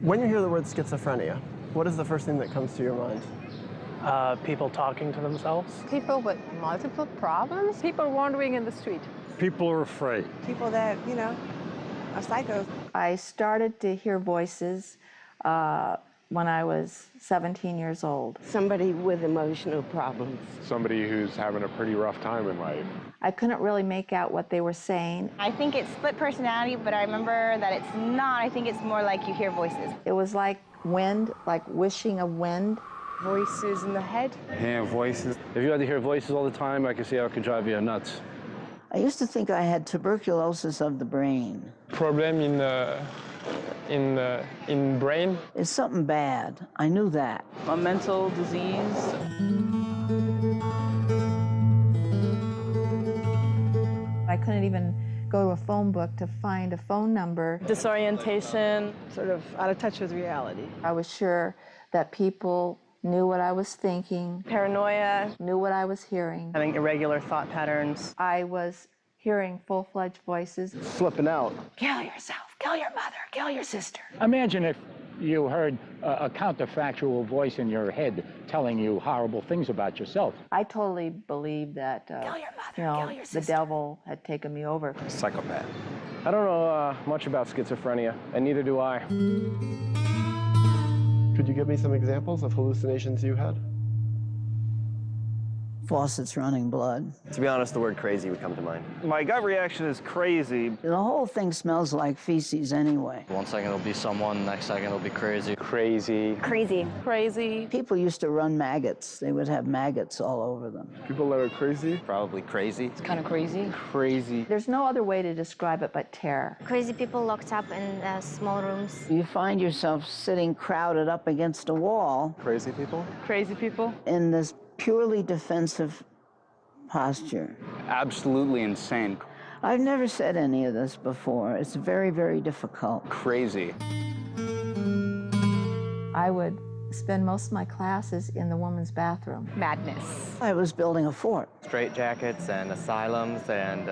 When you hear the word schizophrenia, what is the first thing that comes to your mind? People talking to themselves. People with multiple problems. People wandering in the street. People are afraid. People that, are psychos. I started to hear voices when I was 17 years old. Somebody with emotional problems. Somebody who's having a pretty rough time in life. I couldn't really make out what they were saying. I think it's split personality, but I remember that it's not. I think it's more like you hear voices. It was like wind, like wishing of wind. Voices in the head. Yeah, voices. If you had to hear voices all the time, I can see how it could drive you nuts. I used to think I had tuberculosis of the brain. Problem in brain. It's something bad. I knew that. A mental disease. I couldn't even go to a phone book to find a phone number. Disorientation. Sort of out of touch with reality. I was sure that people knew what I was thinking, Paranoia. knew what I was hearing. Having irregular thought patterns. I was hearing full-fledged voices. Flipping out. Kill yourself, kill your mother, kill your sister. Imagine if you heard a counterfactual voice in your head telling you horrible things about yourself. I totally believed that Kill your mother, kill your the sister. devil had taken me over. Psychopath. I don't know much about schizophrenia, and neither do I. Could you give me some examples of hallucinations you had? Faucets running blood. To be honest, the word crazy would come to mind. My gut reaction is crazy. The whole thing smells like feces anyway. One second it'll be someone, next second it'll be crazy. Crazy. Crazy. Crazy. People used to run maggots. They would have maggots all over them. People that are crazy. Probably crazy. It's kind of crazy. Crazy. There's no other way to describe it but terror. Crazy people locked up in small rooms. You find yourself sitting crowded up against a wall Crazy people. Crazy people. in this purely defensive posture. Absolutely insane. I've never said any of this before. It's very, very difficult. Crazy. I would spend most of my classes in the woman's bathroom. Madness. I was building a fort. Straitjackets and asylums and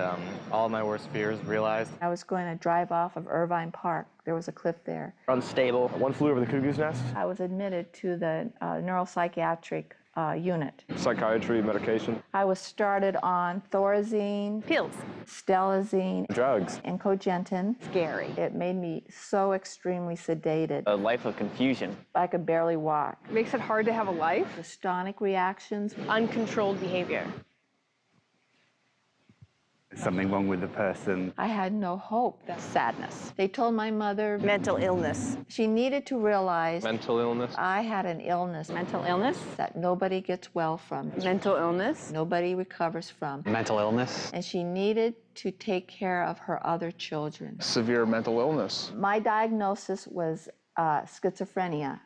all my worst fears realized. I was going to drive off of Irvine Park. There was a cliff there. Unstable. One flew over the cuckoo's nest. I was admitted to the neuropsychiatric unit. Psychiatry, medication. I was started on Thorazine, Pills. Stelazine, Drugs. and Cogentin. Scary. It made me so extremely sedated. A life of confusion. I could barely walk. Makes it hard to have a life. Dystonic reactions. Uncontrolled behavior. Something wrong with the person. I had no hope. Sadness. They told my mother Mental illness. she needed to realize Mental illness. I had an illness Mental illness. that nobody gets well from. Mental illness. Nobody recovers from. Mental illness. And she needed to take care of her other children. Severe mental illness. My diagnosis was schizophrenia.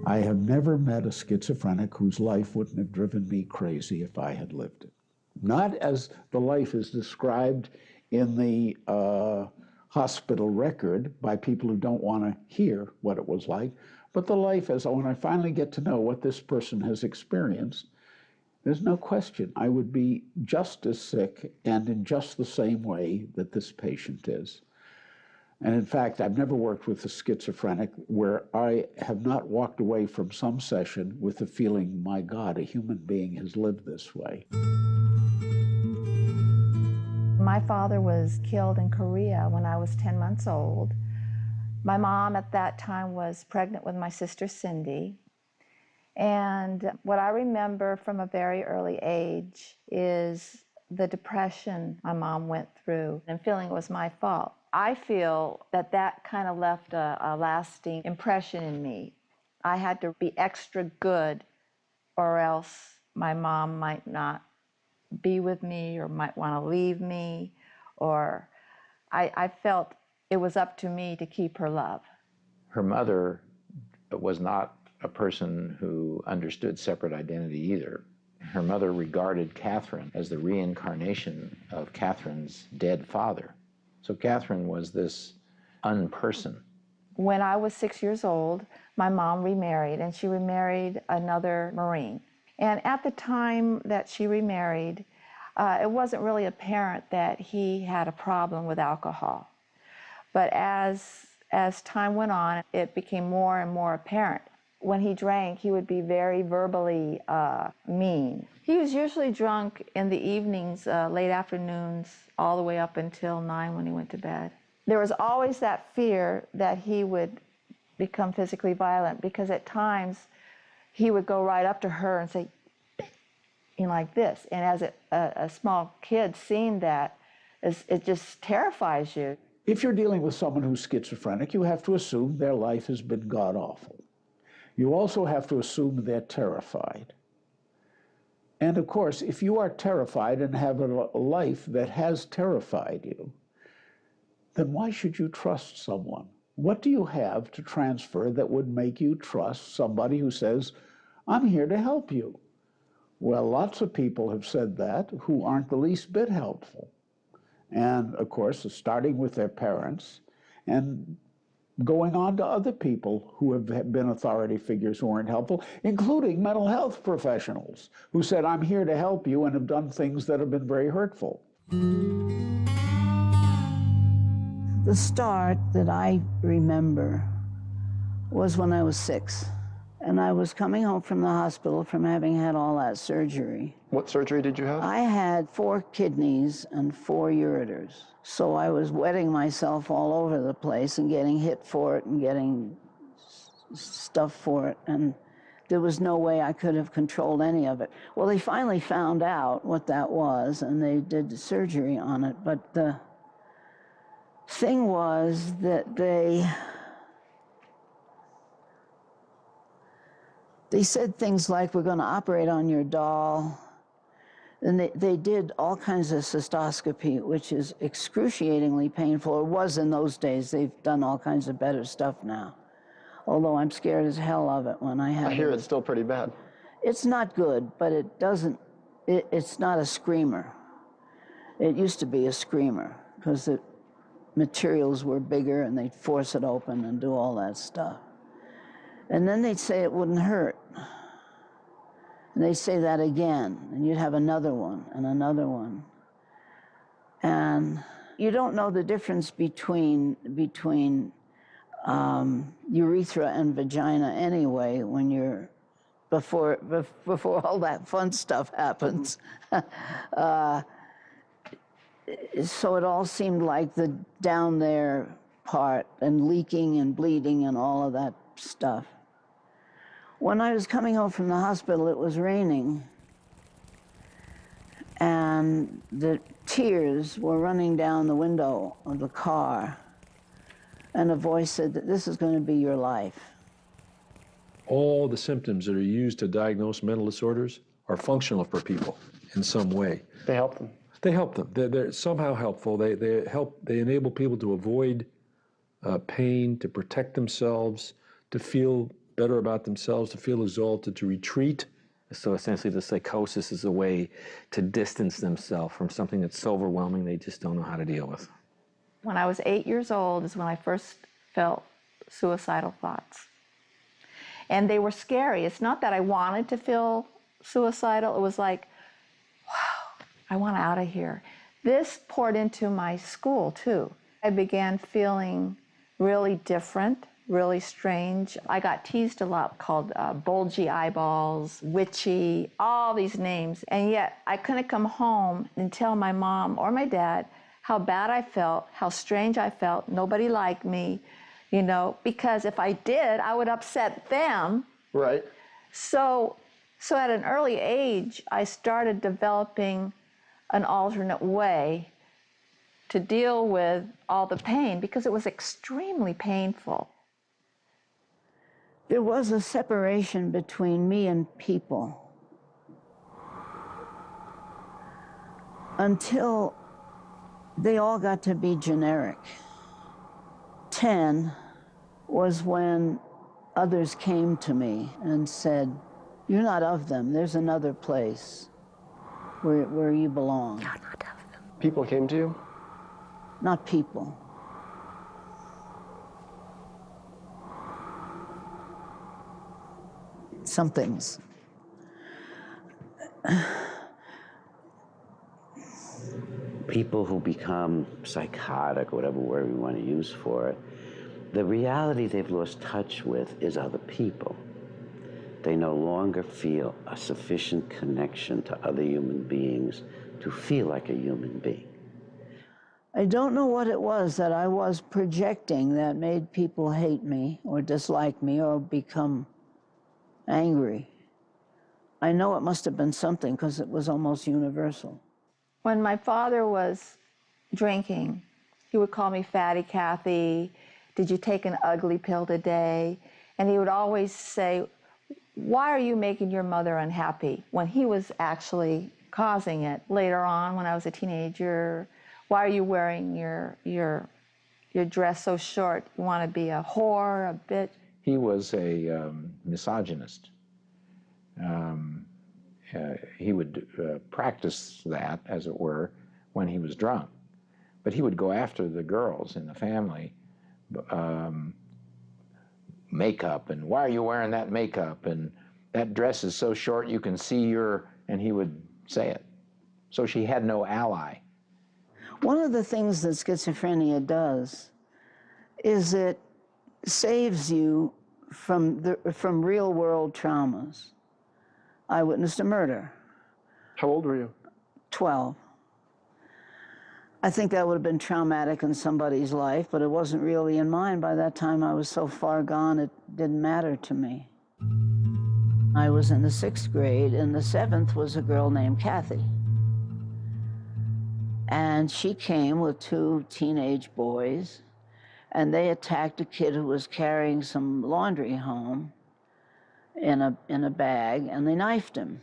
I have never met a schizophrenic whose life wouldn't have driven me crazy if I had lived it. Not as the life is described in the hospital record by people who don't want to hear what it was like, but the life as when I finally get to know what this person has experienced, there's no question I would be just as sick and in just the same way that this patient is. And in fact, I've never worked with a schizophrenic where I have not walked away from some session with the feeling, my God, a human being has lived this way. My father was killed in Korea when I was 10 months old. My mom at that time was pregnant with my sister Cindy. And what I remember from a very early age is the depression my mom went through and feeling it was my fault. I feel that that kind of left a lasting impression in me. I had to be extra good or else my mom might not be with me or might want to leave me, or I felt it was up to me to keep her love. Her mother was not a person who understood separate identity either. Her mother regarded Catherine as the reincarnation of Catherine's dead father. So Catherine was this unperson. When I was 6 years old, my mom remarried, and she remarried another Marine. And at the time that she remarried, it wasn't really apparent that he had a problem with alcohol. But as time went on, it became more and more apparent. When he drank, he would be very verbally mean. He was usually drunk in the evenings, late afternoons, all the way up until 9 when he went to bed. There was always that fear that he would become physically violent, because at times he would go right up to her and say, like this. And as a small kid, seeing that, it just terrifies you. If you're dealing with someone who's schizophrenic, you have to assume their life has been god-awful. You also have to assume they're terrified. And of course, if you are terrified and have a life that has terrified you, then why should you trust someone? What do you have to transfer that would make you trust somebody who says, I'm here to help you? Well, lots of people have said that who aren't the least bit helpful. And of course, starting with their parents and going on to other people who have been authority figures who aren't helpful, including mental health professionals who said, I'm here to help you, and have done things that have been very hurtful. The start that I remember was when I was 6. And I was coming home from the hospital from having had all that surgery. What surgery did you have? I had 4 kidneys and 4 ureters. So I was wetting myself all over the place and getting hit for it and getting stuff for it. And there was no way I could have controlled any of it. Well, they finally found out what that was, and they did the surgery on it. But the thing was that they said things like, we're going to operate on your doll. And they did all kinds of cystoscopy, which is excruciatingly painful, or was in those days. They've done all kinds of better stuff now. Although I'm scared as hell of it when I have it. I hear it's still pretty bad. It's not good, but it's not a screamer. It used to be a screamer, because the materials were bigger and they'd force it open and do all that stuff. And then they'd say it wouldn't hurt. And they'd say that again, and you'd have another one and another one. And you don't know the difference between urethra and vagina anyway when you're, before all that fun stuff happens. So it all seemed like the down there part, and leaking and bleeding and all of that stuff. When I was coming home from the hospital, it was raining, and the tears were running down the window of the car, and a voice said that this is going to be your life. All the symptoms that are used to diagnose mental disorders are functional for people in some way. They help them. They help them. They're somehow helpful. They enable people to avoid pain, to protect themselves, to feel better about themselves, to feel exalted, to retreat. So essentially the psychosis is a way to distance themselves from something that's so overwhelming they just don't know how to deal with. When I was 8 years old is when I first felt suicidal thoughts. And they were scary. It's not that I wanted to feel suicidal. It was like, wow, I want out of here. This poured into my school too. I began feeling really different, really strange. I got teased a lot, called bulgy eyeballs, witchy, all these names. And yet I couldn't come home and tell my mom or my dad how bad I felt, how strange I felt. Nobody liked me, you know, because if I did, I would upset them. Right. So at an early age, I started developing an alternate way to deal with all the pain, because it was extremely painful. There was a separation between me and people until they all got to be generic. 10 was when others came to me and said, You're not of them. There's another place where you belong. You're not of them. People came to you? Not people. Somethings. People who become psychotic, whatever word we want to use for it, the reality they've lost touch with is other people. They no longer feel a sufficient connection to other human beings to feel like a human being. I don't know what it was that I was projecting that made people hate me or dislike me or become angry. I know it must have been something because it was almost universal. When my father was drinking, he would call me Fatty Kathy. Did you take an ugly pill today? And he would always say, why are you making your mother unhappy? When he was actually causing it. Later on, when I was a teenager, why are you wearing your dress so short? You want to be a whore, a bitch? He was a misogynist. He would practice that, as it were, when he was drunk. But he would go after the girls in the family, makeup, and why are you wearing that makeup? And that dress is so short you can see your, and he would say it. So she had no ally. One of the things that schizophrenia does is it saves you from real world traumas. I witnessed a murder. How old were you? 12. I think that would have been traumatic in somebody's life, but it wasn't really in mine. By that time, I was so far gone, it didn't matter to me. I was in the 6th grade, and the 7th was a girl named Kathy. And she came with 2 teenage boys, and they attacked a kid who was carrying some laundry home in a bag, and they knifed him.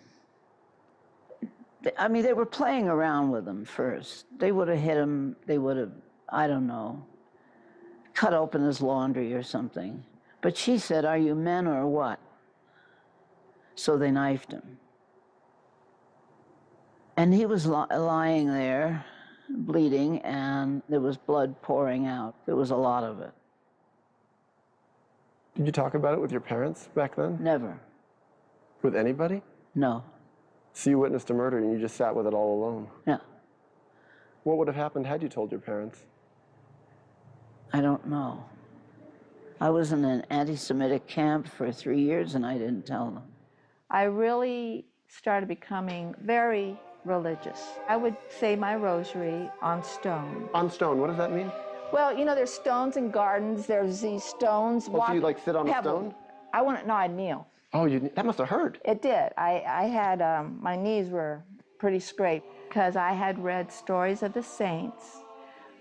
I mean, they were playing around with him first. They would have hit him, they would have, I don't know, cut open his laundry or something. But she said, are you men or what? So they knifed him. And he was lying there, bleeding, and there was blood pouring out. There was a lot of it. Did you talk about it with your parents back then? Never. With anybody? No. So you witnessed a murder and you just sat with it all alone? Yeah. What would have happened had you told your parents? I don't know. I was in an anti-Semitic camp for 3 years and I didn't tell them. I really started becoming very religious. I would say my rosary on stone. On stone, what does that mean? Well, you know, there's stones in gardens. There's these stones. Oh, so you like sit on a stone? I wouldn't, no, I'd kneel. Oh, that must have hurt. It did. I had, my knees were pretty scraped because I had read stories of the saints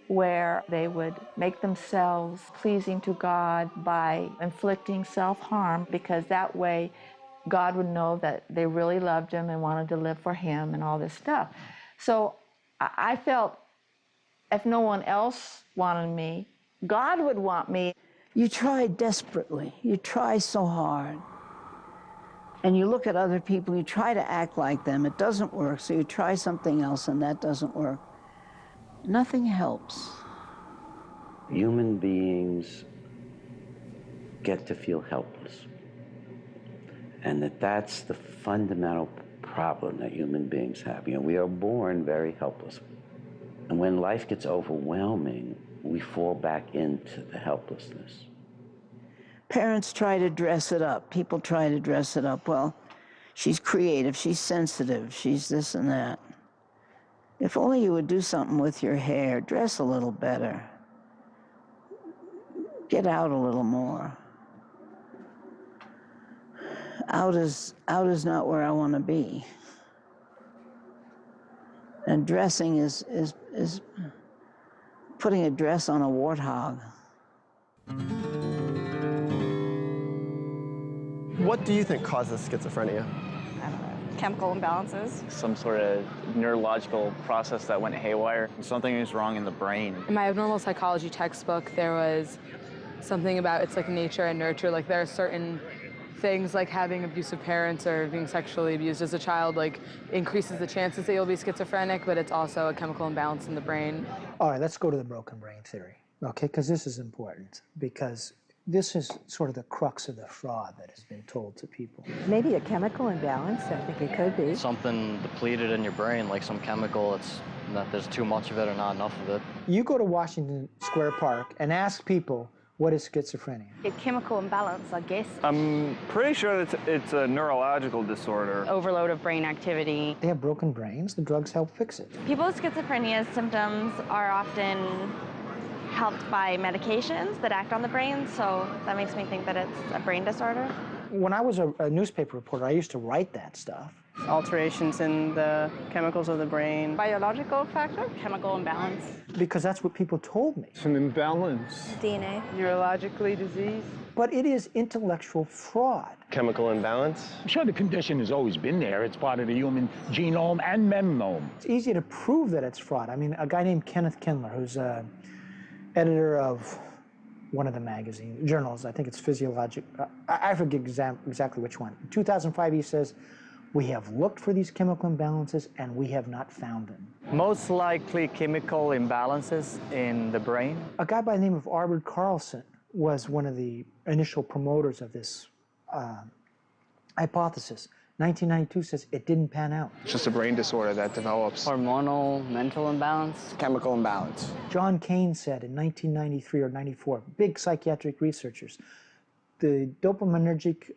where they would make themselves pleasing to God by inflicting self-harm, because that way God would know that they really loved him and wanted to live for him and all this stuff. So I felt if no one else wanted me, God would want me. You try desperately. You try so hard. And you look at other people, you try to act like them. It doesn't work, so you try something else, and that doesn't work. Nothing helps. Human beings get to feel helpless. And that's the fundamental problem that human beings have. You know, we are born very helpless. And when life gets overwhelming, we fall back into the helplessness. Parents try to dress it up. People try to dress it up. Well, she's creative, she's sensitive, she's this and that. If only you would do something with your hair, dress a little better. Get out a little more. Out is not where I want to be. And dressing is putting a dress on a warthog. What do you think causes schizophrenia? I don't know. Chemical imbalances. Some sort of neurological process that went haywire. Something is wrong in the brain. In my abnormal psychology textbook, there was something about it's like nature and nurture. Like there are certain things like having abusive parents or being sexually abused as a child like increases the chances that you'll be schizophrenic, but it's also a chemical imbalance in the brain. All right, let's go to the broken brain theory, okay? Because this is important, because this is sort of the crux of the fraud that has been told to people. Maybe a chemical imbalance, I think it could be. Something depleted in your brain, like some chemical, it's that there's too much of it or not enough of it. You go to Washington Square Park and ask people, what is schizophrenia? A chemical imbalance, I guess. I'm pretty sure that it's a neurological disorder. Overload of brain activity. They have broken brains. The drugs help fix it. People with schizophrenia symptoms are often helped by medications that act on the brain, so that makes me think that it's a brain disorder. When I was a newspaper reporter, I used to write that stuff. Alterations in the chemicals of the brain. Biological factor? Chemical imbalance. Because that's what people told me. It's an imbalance. DNA. Neurologically diseased? But it is intellectual fraud. Chemical imbalance? I'm sure the condition has always been there. It's part of the human genome and memnome. It's easy to prove that it's fraud. I mean, a guy named Kenneth Kindler, who's editor of one of the magazine journals, I think it's Physiologic, I forget exactly which one. In 2005, he says, we have looked for these chemical imbalances and we have not found them. Most likely chemical imbalances in the brain. A guy by the name of Роберт Carlson was one of the initial promoters of this hypothesis. 1992 says it didn't pan out. It's just a brain disorder that develops. Hormonal, mental imbalance. Chemical imbalance. John Kane said in 1993 or 94, big psychiatric researchers, the dopaminergic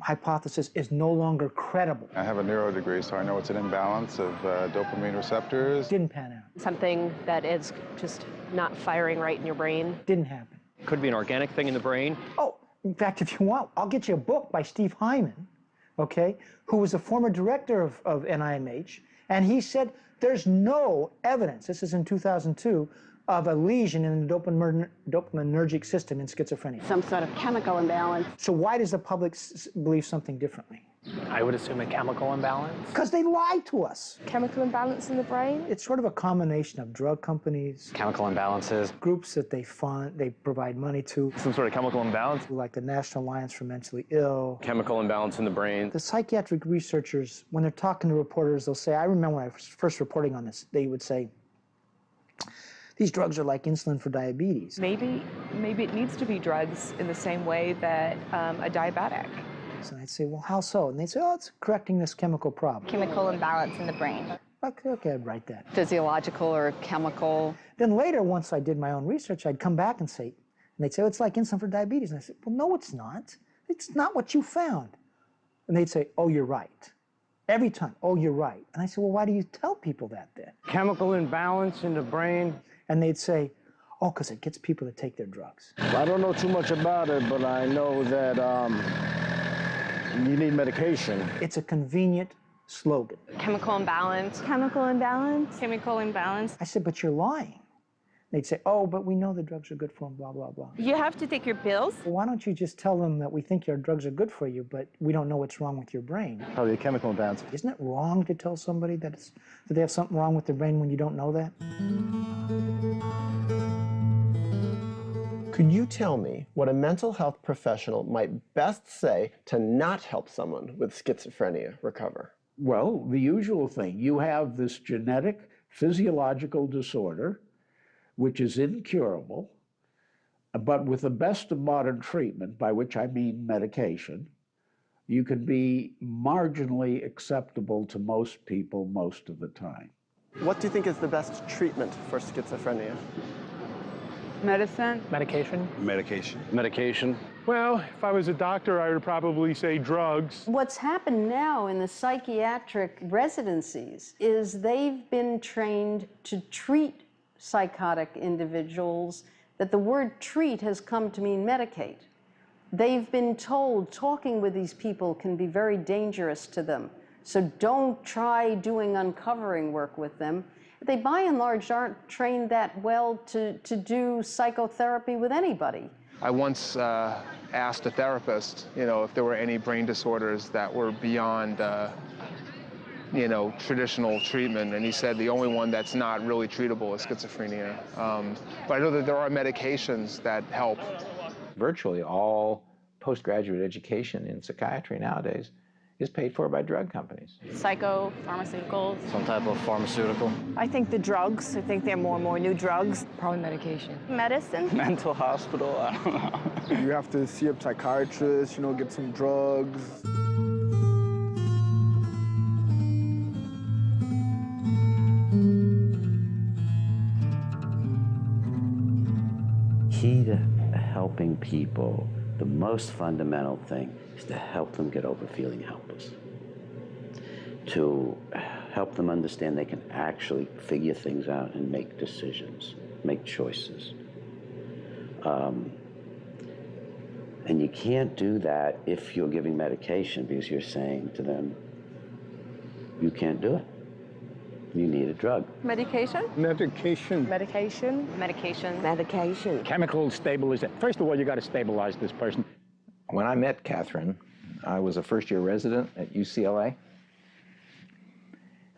hypothesis is no longer credible. I have a neuro degree, so I know it's an imbalance of dopamine receptors. Didn't pan out. Something that is just not firing right in your brain. Didn't happen. Could be an organic thing in the brain. Oh, in fact, if you want, I'll get you a book by Steve Hyman, okay, who was a former director of NIMH, and he said there's no evidence, this is in 2002, of a lesion in the dopaminergic system in schizophrenia. Some sort of chemical imbalance. So why does the public believe something differently? I would assume a chemical imbalance. Because they lie to us. Chemical imbalance in the brain? It's sort of a combination of drug companies, Chemical imbalances. groups that they fund, they provide money to, Some sort of chemical imbalance? like the National Alliance for Mentally Ill. Chemical imbalance in the brain. The psychiatric researchers, when they're talking to reporters, they'll say, I remember when I was first reporting on this, they would say, these drugs are like insulin for diabetes. Maybe it needs to be drugs in the same way that a diabetic. So I'd say, well, how so? And they'd say, oh, it's correcting this chemical problem. Chemical imbalance in the brain. Okay, I'd write that. Physiological or chemical. Then later, once I did my own research, I'd come back and say, and they'd say, oh, it's like insulin for diabetes. And I said, well, no, it's not. It's not what you found. And they'd say, oh, you're right. Every time, oh, you're right. And I said, well, why do you tell people that then? Chemical imbalance in the brain. And they'd say, oh, because it gets people to take their drugs. I don't know too much about it, but I know that you need medication. It's a convenient slogan. Chemical imbalance. Chemical imbalance. Chemical imbalance. I said, but you're lying. They'd say, oh, but we know the drugs are good for them, blah, blah, blah. You have to take your pills. Well, why don't you just tell them that we think your drugs are good for you, but we don't know what's wrong with your brain? Probably a chemical imbalance. Isn't it wrong to tell somebody that they have something wrong with their brain when you don't know that? Could you tell me what a mental health professional might best say to not help someone with schizophrenia recover? Well, the usual thing. You have this genetic physiological disorder, which is incurable, but with the best of modern treatment, by which I mean medication, you can be marginally acceptable to most people most of the time. What do you think is the best treatment for schizophrenia? Medicine? Medication? Medication. Medication. Well, if I was a doctor, I would probably say drugs. What's happened now in the psychiatric residencies is they've been trained to treat psychotic individuals, that the word treat has come to mean medicate. They've been told talking with these people can be very dangerous to them, so don't try doing uncovering work with them. They, by and large, aren't trained that well to do psychotherapy with anybody. I once asked a therapist, if there were any brain disorders that were beyond, traditional treatment, and he said the only one that's not really treatable is schizophrenia. But I know that there are medications that help. Virtually all postgraduate education in psychiatry nowadays is paid for by drug companies. Psychopharmaceuticals. Some type of pharmaceutical. I think the drugs, I think there are more and more new drugs. Probably medication. Medicine. Mental hospital, I don't know. You have to see a psychiatrist, you know, get some drugs. Key to helping people, the most fundamental thing is to help them get over feeling helpless. To help them understand they can actually figure things out and make decisions, make choices. And you can't do that if you're giving medication, because you're saying to them, you can't do it. You need a drug. Medication? Medication. Medication. Medication. Medication. Chemical stabilization. First of all, you got to stabilize this person. When I met Catherine, I was a first-year resident at UCLA.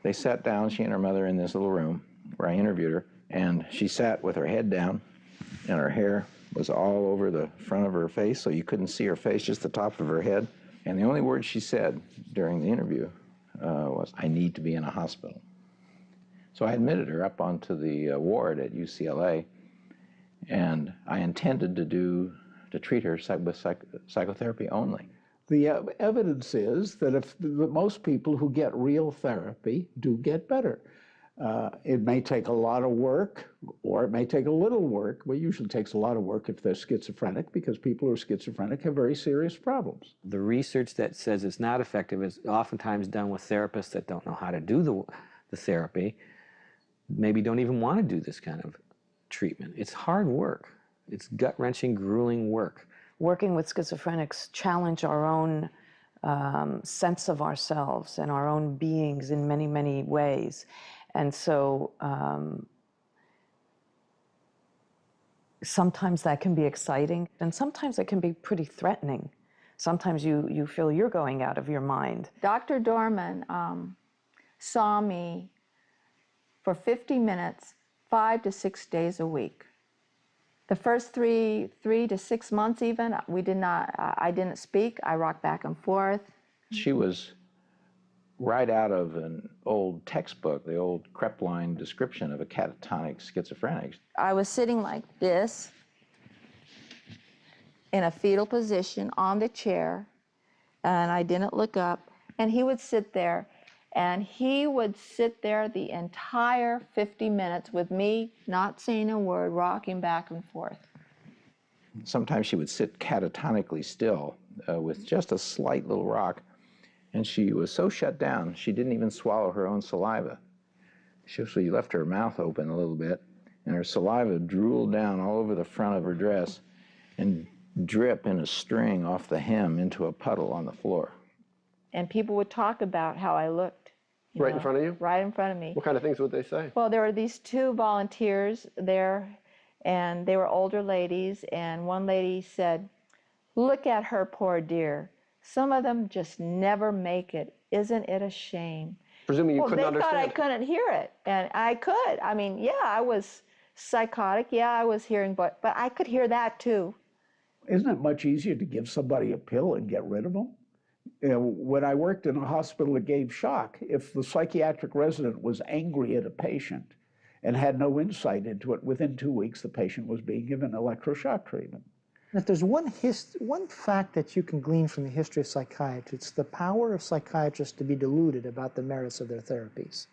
They sat down, she and her mother, in this little room where I interviewed her, and she sat with her head down, and her hair was all over the front of her face, so you couldn't see her face, just the top of her head. And the only word she said during the interview was, "I need to be in a hospital." So I admitted her up onto the ward at UCLA, and I intended to treat her with psychotherapy only. The evidence is that most people who get real therapy do get better. It may take a lot of work, or it may take a little work. Well, it usually takes a lot of work if they're schizophrenic, because people who are schizophrenic have very serious problems. The research that says it's not effective is oftentimes done with therapists that don't know how to do the therapy, maybe don't even want to do this kind of treatment. It's hard work. It's gut-wrenching, grueling work. Working with schizophrenics challenge our own sense of ourselves and our own beings in many, many ways. And so sometimes that can be exciting, and sometimes it can be pretty threatening. Sometimes you feel you're going out of your mind. Dr. Dorman saw me for 50 minutes, 5 to 6 days a week. The first three to 6 months even, I didn't speak. I rocked back and forth. She was right out of an old textbook, the old Krepline description of a catatonic schizophrenic. I was sitting like this in a fetal position on the chair, and I didn't look up, and he would sit there. And he would sit there the entire 50 minutes with me, not saying a word, rocking back and forth. Sometimes she would sit catatonically still with just a slight little rock, and she was so shut down, she didn't even swallow her own saliva. She left her mouth open a little bit, and her saliva drooled down all over the front of her dress and drip in a string off the hem into a puddle on the floor. And people would talk about how I looked. Right in front of you? Right in front of me. What kind of things would they say? Well, there were these two volunteers there, and they were older ladies, and one lady said, "Look at her, poor dear. Some of them just never make it. Isn't it a shame?" Presuming you couldn't understand. They thought I couldn't hear it, and I could. I mean, yeah, I was psychotic. Yeah, I was hearing, but I could hear that too. Isn't it much easier to give somebody a pill and get rid of them? You know, when I worked in a hospital that gave shock, if the psychiatric resident was angry at a patient and had no insight into it, within 2 weeks the patient was being given electroshock treatment. If there's one fact that you can glean from the history of psychiatry, it's the power of psychiatrists to be deluded about the merits of their therapies.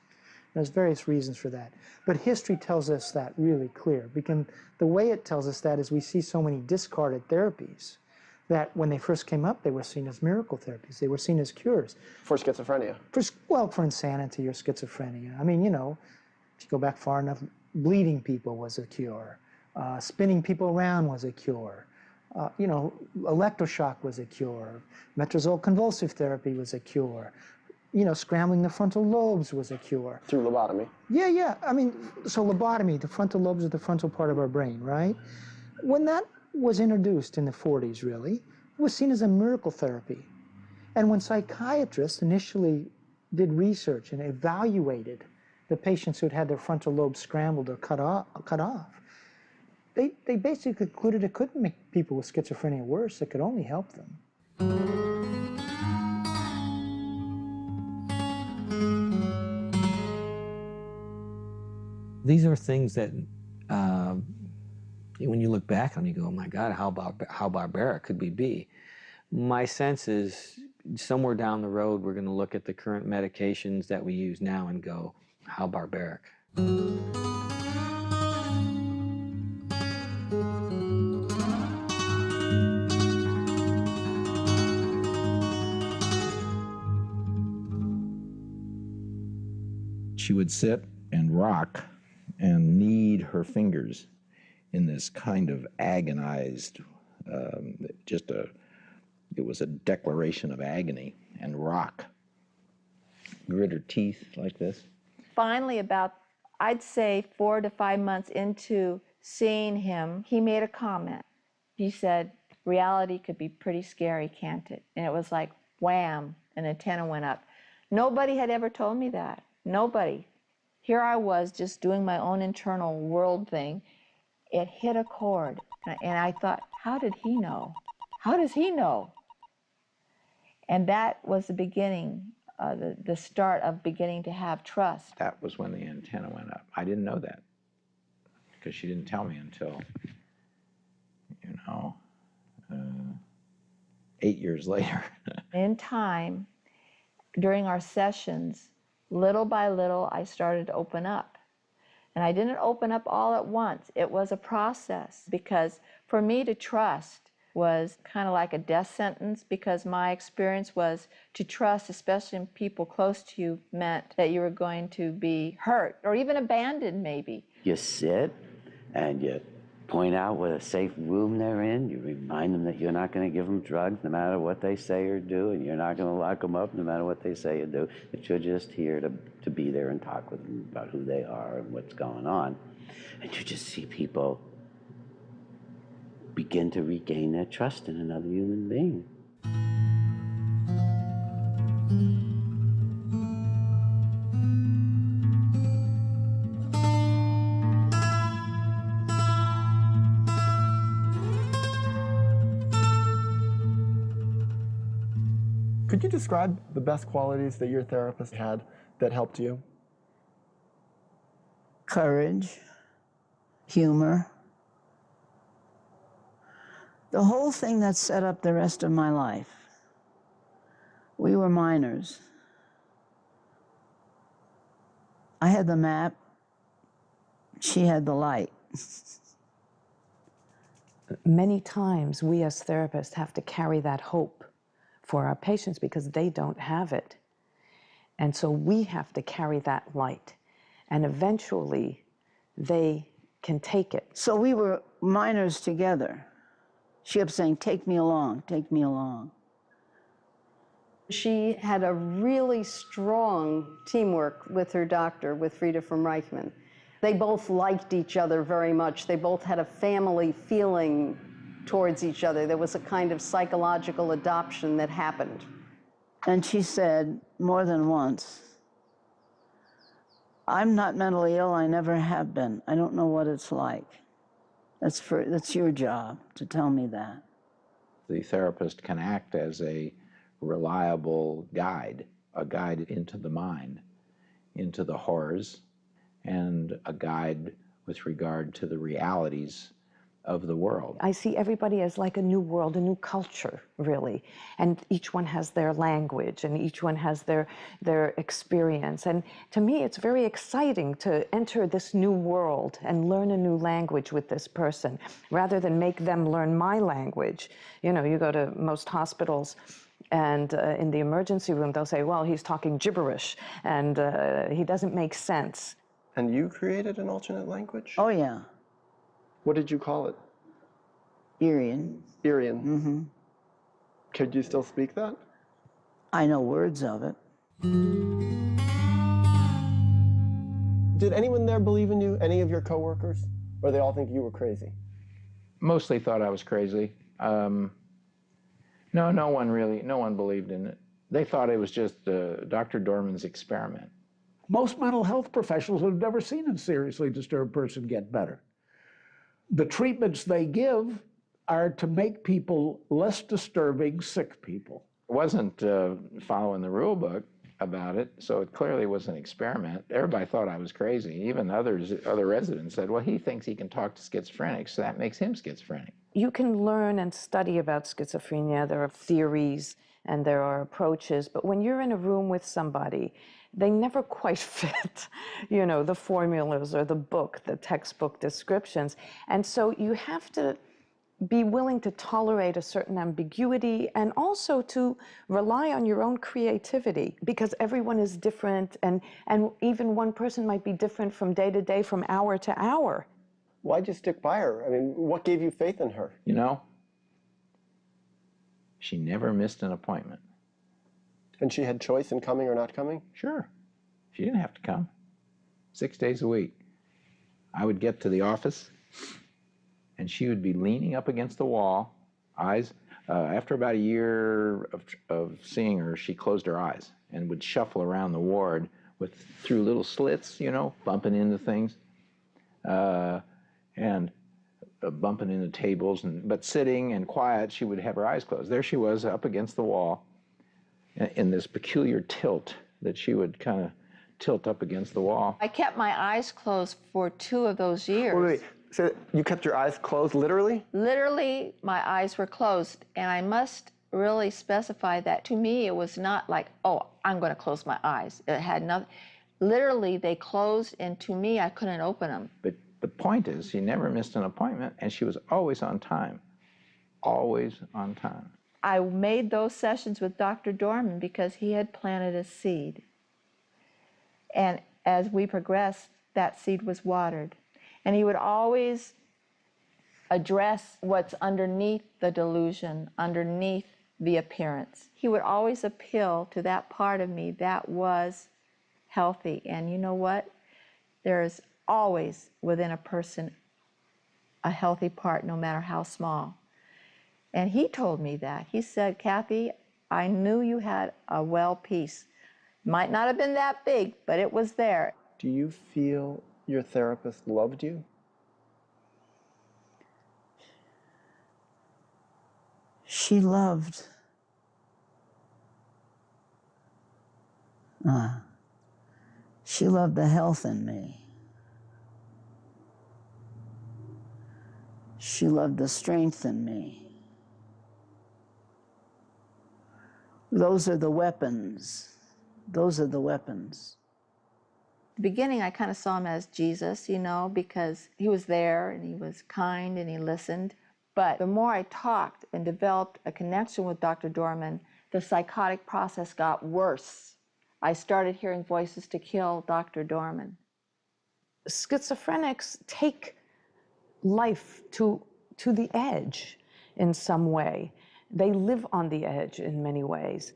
There's various reasons for that. But history tells us that really clear. Because the way it tells us that is we see so many discarded therapies that when they first came up, they were seen as miracle therapies. They were seen as cures. For schizophrenia? For insanity or schizophrenia. I mean, you know, if you go back far enough, bleeding people was a cure. Spinning people around was a cure. You know, electroshock was a cure. Metrazole convulsive therapy was a cure. You know, scrambling the frontal lobes was a cure. Through lobotomy? Yeah. I mean, so lobotomy, the frontal lobes are the frontal part of our brain, right? When that was introduced in the 40s, really, it was seen as a miracle therapy. And when psychiatrists initially did research and evaluated the patients who'd had their frontal lobes scrambled or cut off, They basically concluded it couldn't make people with schizophrenia worse, it could only help them. These are things that, when you look back on, you go, oh my God, how barbaric could we be? My sense is somewhere down the road, we're going to look at the current medications that we use now and go, how barbaric. She would sit and rock and knead her fingers in this kind of agonized, it was a declaration of agony, and rock. Grit her teeth like this. Finally, about, I'd say 4 to 5 months into seeing him, he made a comment. He said, reality could be pretty scary, can't it? And it was like, wham, an antenna went up. Nobody had ever told me that. Nobody. Here I was just doing my own internal world thing. It hit a chord. And I thought, how did he know? How does he know? And that was the beginning, the start of beginning to have trust. That was when the antenna went up. I didn't know that because she didn't tell me until, 8 years later. In time, during our sessions, little by little, I started to open up. And I didn't open up all at once. It was a process, because for me to trust was kind of like a death sentence, because my experience was to trust, especially in people close to you, meant that you were going to be hurt or even abandoned maybe. You sit and you point out what a safe room they're in. You remind them that you're not going to give them drugs no matter what they say or do, and you're not going to lock them up no matter what they say or do, that you're just here to be there and talk with them about who they are and what's going on. And you just see people begin to regain their trust in another human being. Could you describe the best qualities that your therapist had that helped you? Courage, humor, the whole thing that set up the rest of my life. We were minors. I had the map, she had the light. Many times we as therapists have to carry that hope for our patients because they don't have it. And so we have to carry that light. And eventually they can take it. So we were minors together. She kept saying, take me along, take me along. She had a really strong teamwork with her doctor, with Frieda from Reichman. They both liked each other very much. They both had a family feeling towards each other. There was a kind of psychological adoption that happened. And she said more than once, I'm not mentally ill, I never have been. I don't know what it's like. That's your job to tell me that. The therapist can act as a reliable guide, a guide into the mind, into the horrors, and a guide with regard to the realities of the world. I see everybody as like a new world, a new culture, really. And each one has their language, and each one has their experience. And to me, it's very exciting to enter this new world and learn a new language with this person, rather than make them learn my language. You know, you go to most hospitals, and in the emergency room, they'll say, well, he's talking gibberish, and he doesn't make sense. And you created an alternate language? Oh, yeah. What did you call it? Irian. Irian. Mm-hmm. Could you still speak that? I know words of it. Did anyone there believe in you, any of your coworkers? Or they all think you were crazy? Mostly thought I was crazy. No one believed in it. They thought it was just Dr. Dorman's experiment. Most mental health professionals have never seen a seriously disturbed person get better. The treatments they give are to make people less disturbing sick people. It wasn't following the rule book about it, so it clearly was an experiment. Everybody thought I was crazy. Even other residents said, well, he thinks he can talk to schizophrenics, so that makes him schizophrenic. You can learn and study about schizophrenia. There are theories and there are approaches, but when you're in a room with somebody, they never quite fit, you know, the formulas or the book, the textbook descriptions. And so you have to be willing to tolerate a certain ambiguity and also to rely on your own creativity, because everyone is different, and even one person might be different from day to day, from hour to hour. Why'd you stick by her? I mean, what gave you faith in her? You know, she never missed an appointment. And she had choice in coming or not coming? Sure. She didn't have to come. 6 days a week. I would get to the office, and she would be leaning up against the wall, eyes. After about a year of seeing her, she closed her eyes and would shuffle around the ward through little slits, you know, bumping into things, and bumping into tables. But sitting and quiet, she would have her eyes closed. There she was up against the wall in this peculiar tilt that she would kind of tilt up against the wall. I kept my eyes closed for 2 of those years. Wait. So you kept your eyes closed, literally? Literally, my eyes were closed. And I must really specify that to me, it was not like, oh, I'm going to close my eyes. It had nothing. Literally, they closed, and to me, I couldn't open them. But the point is, she never missed an appointment, and she was always on time. Always on time. I made those sessions with Dr. Dorman because he had planted a seed. And as we progressed, that seed was watered. And he would always address what's underneath the delusion, underneath the appearance. He would always appeal to that part of me that was healthy. And you know what? There is always within a person a healthy part, no matter how small. And he told me that. He said, Kathy, I knew you had a well piece. Might not have been that big, but it was there. Do you feel your therapist loved you? She loved. She loved the health in me. She loved the strength in me. Those are the weapons. Those are the weapons. The beginning, I kind of saw him as Jesus, you know, because he was there and he was kind and he listened. But the more I talked and developed a connection with Dr. Dorman, the psychotic process got worse. I started hearing voices to kill Dr. Dorman. Schizophrenics take life to the edge in some way. They live on the edge in many ways.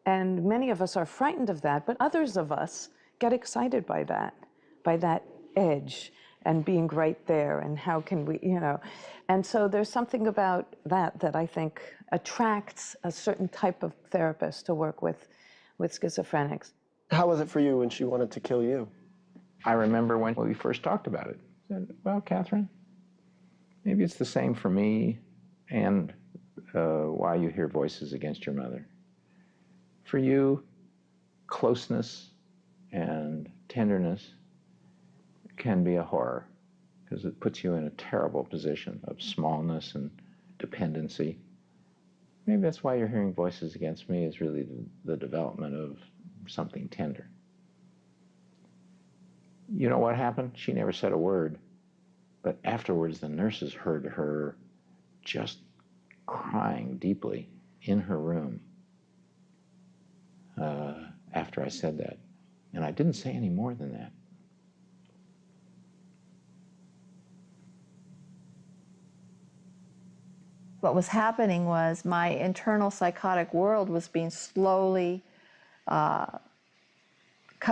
And many of us are frightened of that, but others of us get excited by that edge and being right there, and how can we, you know. And so there's something about that I think attracts a certain type of therapist to work with schizophrenics. How was it for you when she wanted to kill you? I remember when we first talked about it. I said, well, Catherine, maybe it's the same for me and why you hear voices against your mother. For you, closeness and tenderness can be a horror because it puts you in a terrible position of smallness and dependency. Maybe that's why you're hearing voices against me, is really the development of something tender. You know what happened? She never said a word, but afterwards the nurses heard her just crying deeply in her room after I said that. And I didn't say any more than that. What was happening was my internal psychotic world was being slowly cut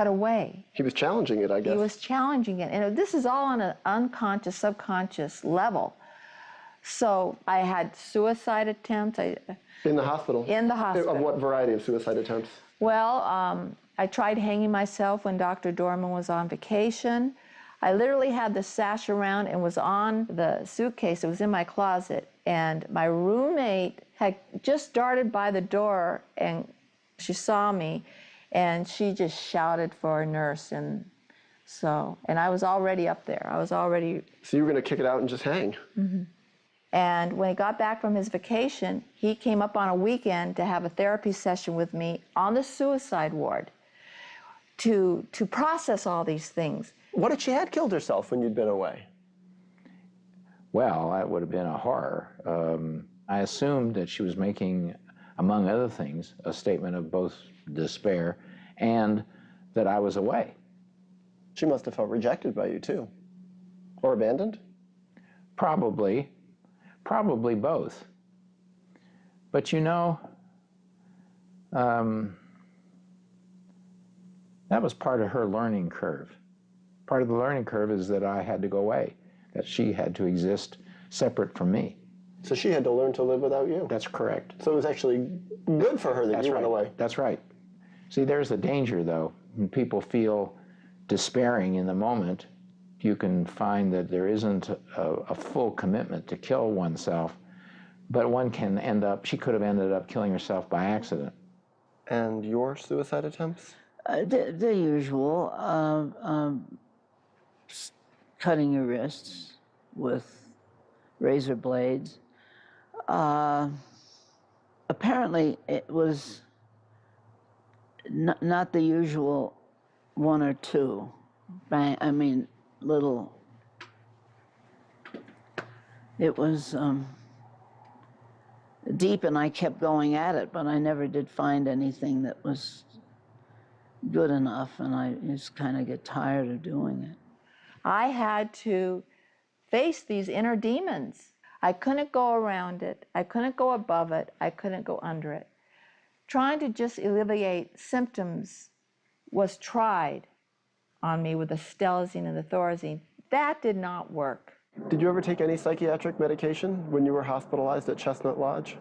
away. He was challenging it, I guess. He was challenging it. And this is all on an unconscious, subconscious level. So I had suicide attempts. In the hospital? In the hospital. Of what variety of suicide attempts? Well, I tried hanging myself when Dr. Dorman was on vacation. I literally had the sash around and was on the suitcase. It was in my closet. And my roommate had just darted by the door and she saw me and she just shouted for a nurse. And I was already up there. I was already... So you were going to kick it out and just hang? Mm-hmm. And when he got back from his vacation, he came up on a weekend to have a therapy session with me on the suicide ward to process all these things. What if she had killed herself when you'd been away? Well, that would have been a horror. I assumed that she was making, among other things, a statement of both despair and that I was away. She must have felt rejected by you, too. Or abandoned? Probably both. But you know, that was part of her learning curve. Part of the learning curve is that I had to go away, that she had to exist separate from me. So she had to learn to live without you? That's correct. So it was actually good for her that you went away? That's right. See, there's the danger, though. When people feel despairing in the moment, you can find that there isn't a full commitment to kill oneself, but one can end up, she could have ended up killing herself by accident. And your suicide attempts? The usual, cutting your wrists with razor blades. Apparently it was not the usual one or two. I mean, little. It was deep, and I kept going at it, but I never did find anything that was good enough, and I just kind of get tired of doing it. I had to face these inner demons. I couldn't go around it. I couldn't go above it. I couldn't go under it. Trying to just alleviate symptoms was tried on me with the stelzine and the thorazine. That did not work. Did you ever take any psychiatric medication when you were hospitalized at Chestnut Lodge?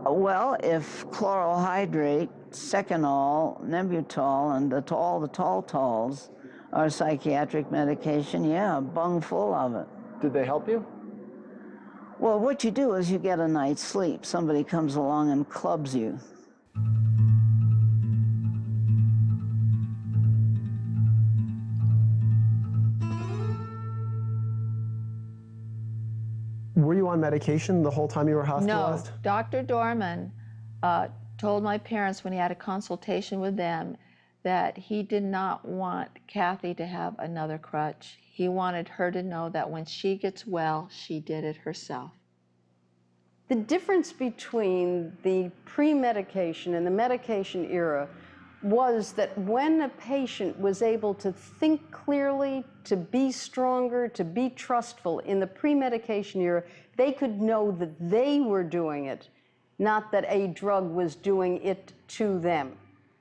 Well, if chloral hydrate, Seconal, Nebutol, and all the tall-talls are psychiatric medication, yeah, a bung full of it. Did they help you? Well, what you do is you get a night's sleep. Somebody comes along and clubs you. Were you on medication the whole time you were hospitalized? No. Dr. Dorman told my parents when he had a consultation with them that he did not want Kathy to have another crutch. He wanted her to know that when she gets well, she did it herself. The difference between the pre-medication and the medication era was that when a patient was able to think clearly, to be stronger, to be trustful in the pre-medication era, they could know that they were doing it, not that a drug was doing it to them.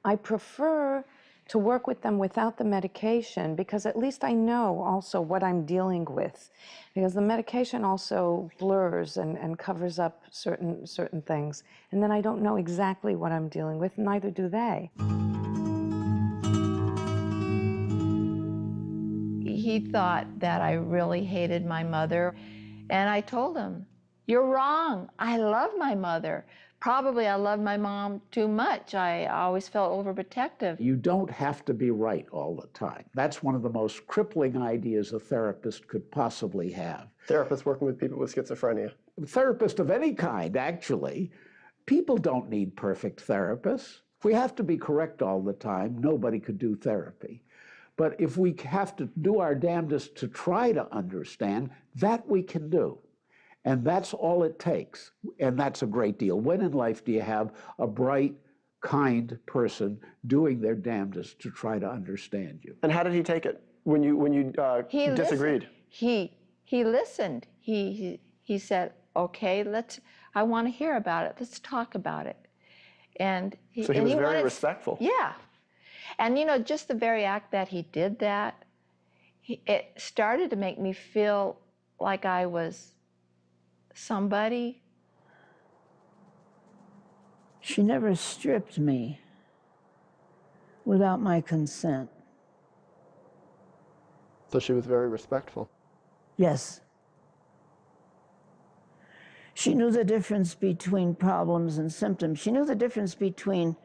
I prefer to work with them without the medication because at least I know also what I'm dealing with. Because the medication also blurs and covers up certain things. And then I don't know exactly what I'm dealing with, neither do they. He thought that I really hated my mother. And I told him, "You're wrong. I love my mother. Probably I love my mom too much. I always felt overprotective." You don't have to be right all the time. That's one of the most crippling ideas a therapist could possibly have. Therapists working with people with schizophrenia. Therapist of any kind, actually. People don't need perfect therapists. If we have to be correct all the time, nobody could do therapy. But if we have to do our damnedest to try to understand, that we can do. And that's all it takes. And that's a great deal. When in life do you have a bright, kind person doing their damnedest to try to understand you? And how did he take it when you disagreed? He listened. He said, "Okay, I want to hear about it. Let's talk about it." And so he was very respectful. Yeah. And you know, just the very act that he did that, it started to make me feel like I was somebody. She never stripped me without my consent. So she was very respectful. Yes. She knew the difference between problems and symptoms. She knew the difference between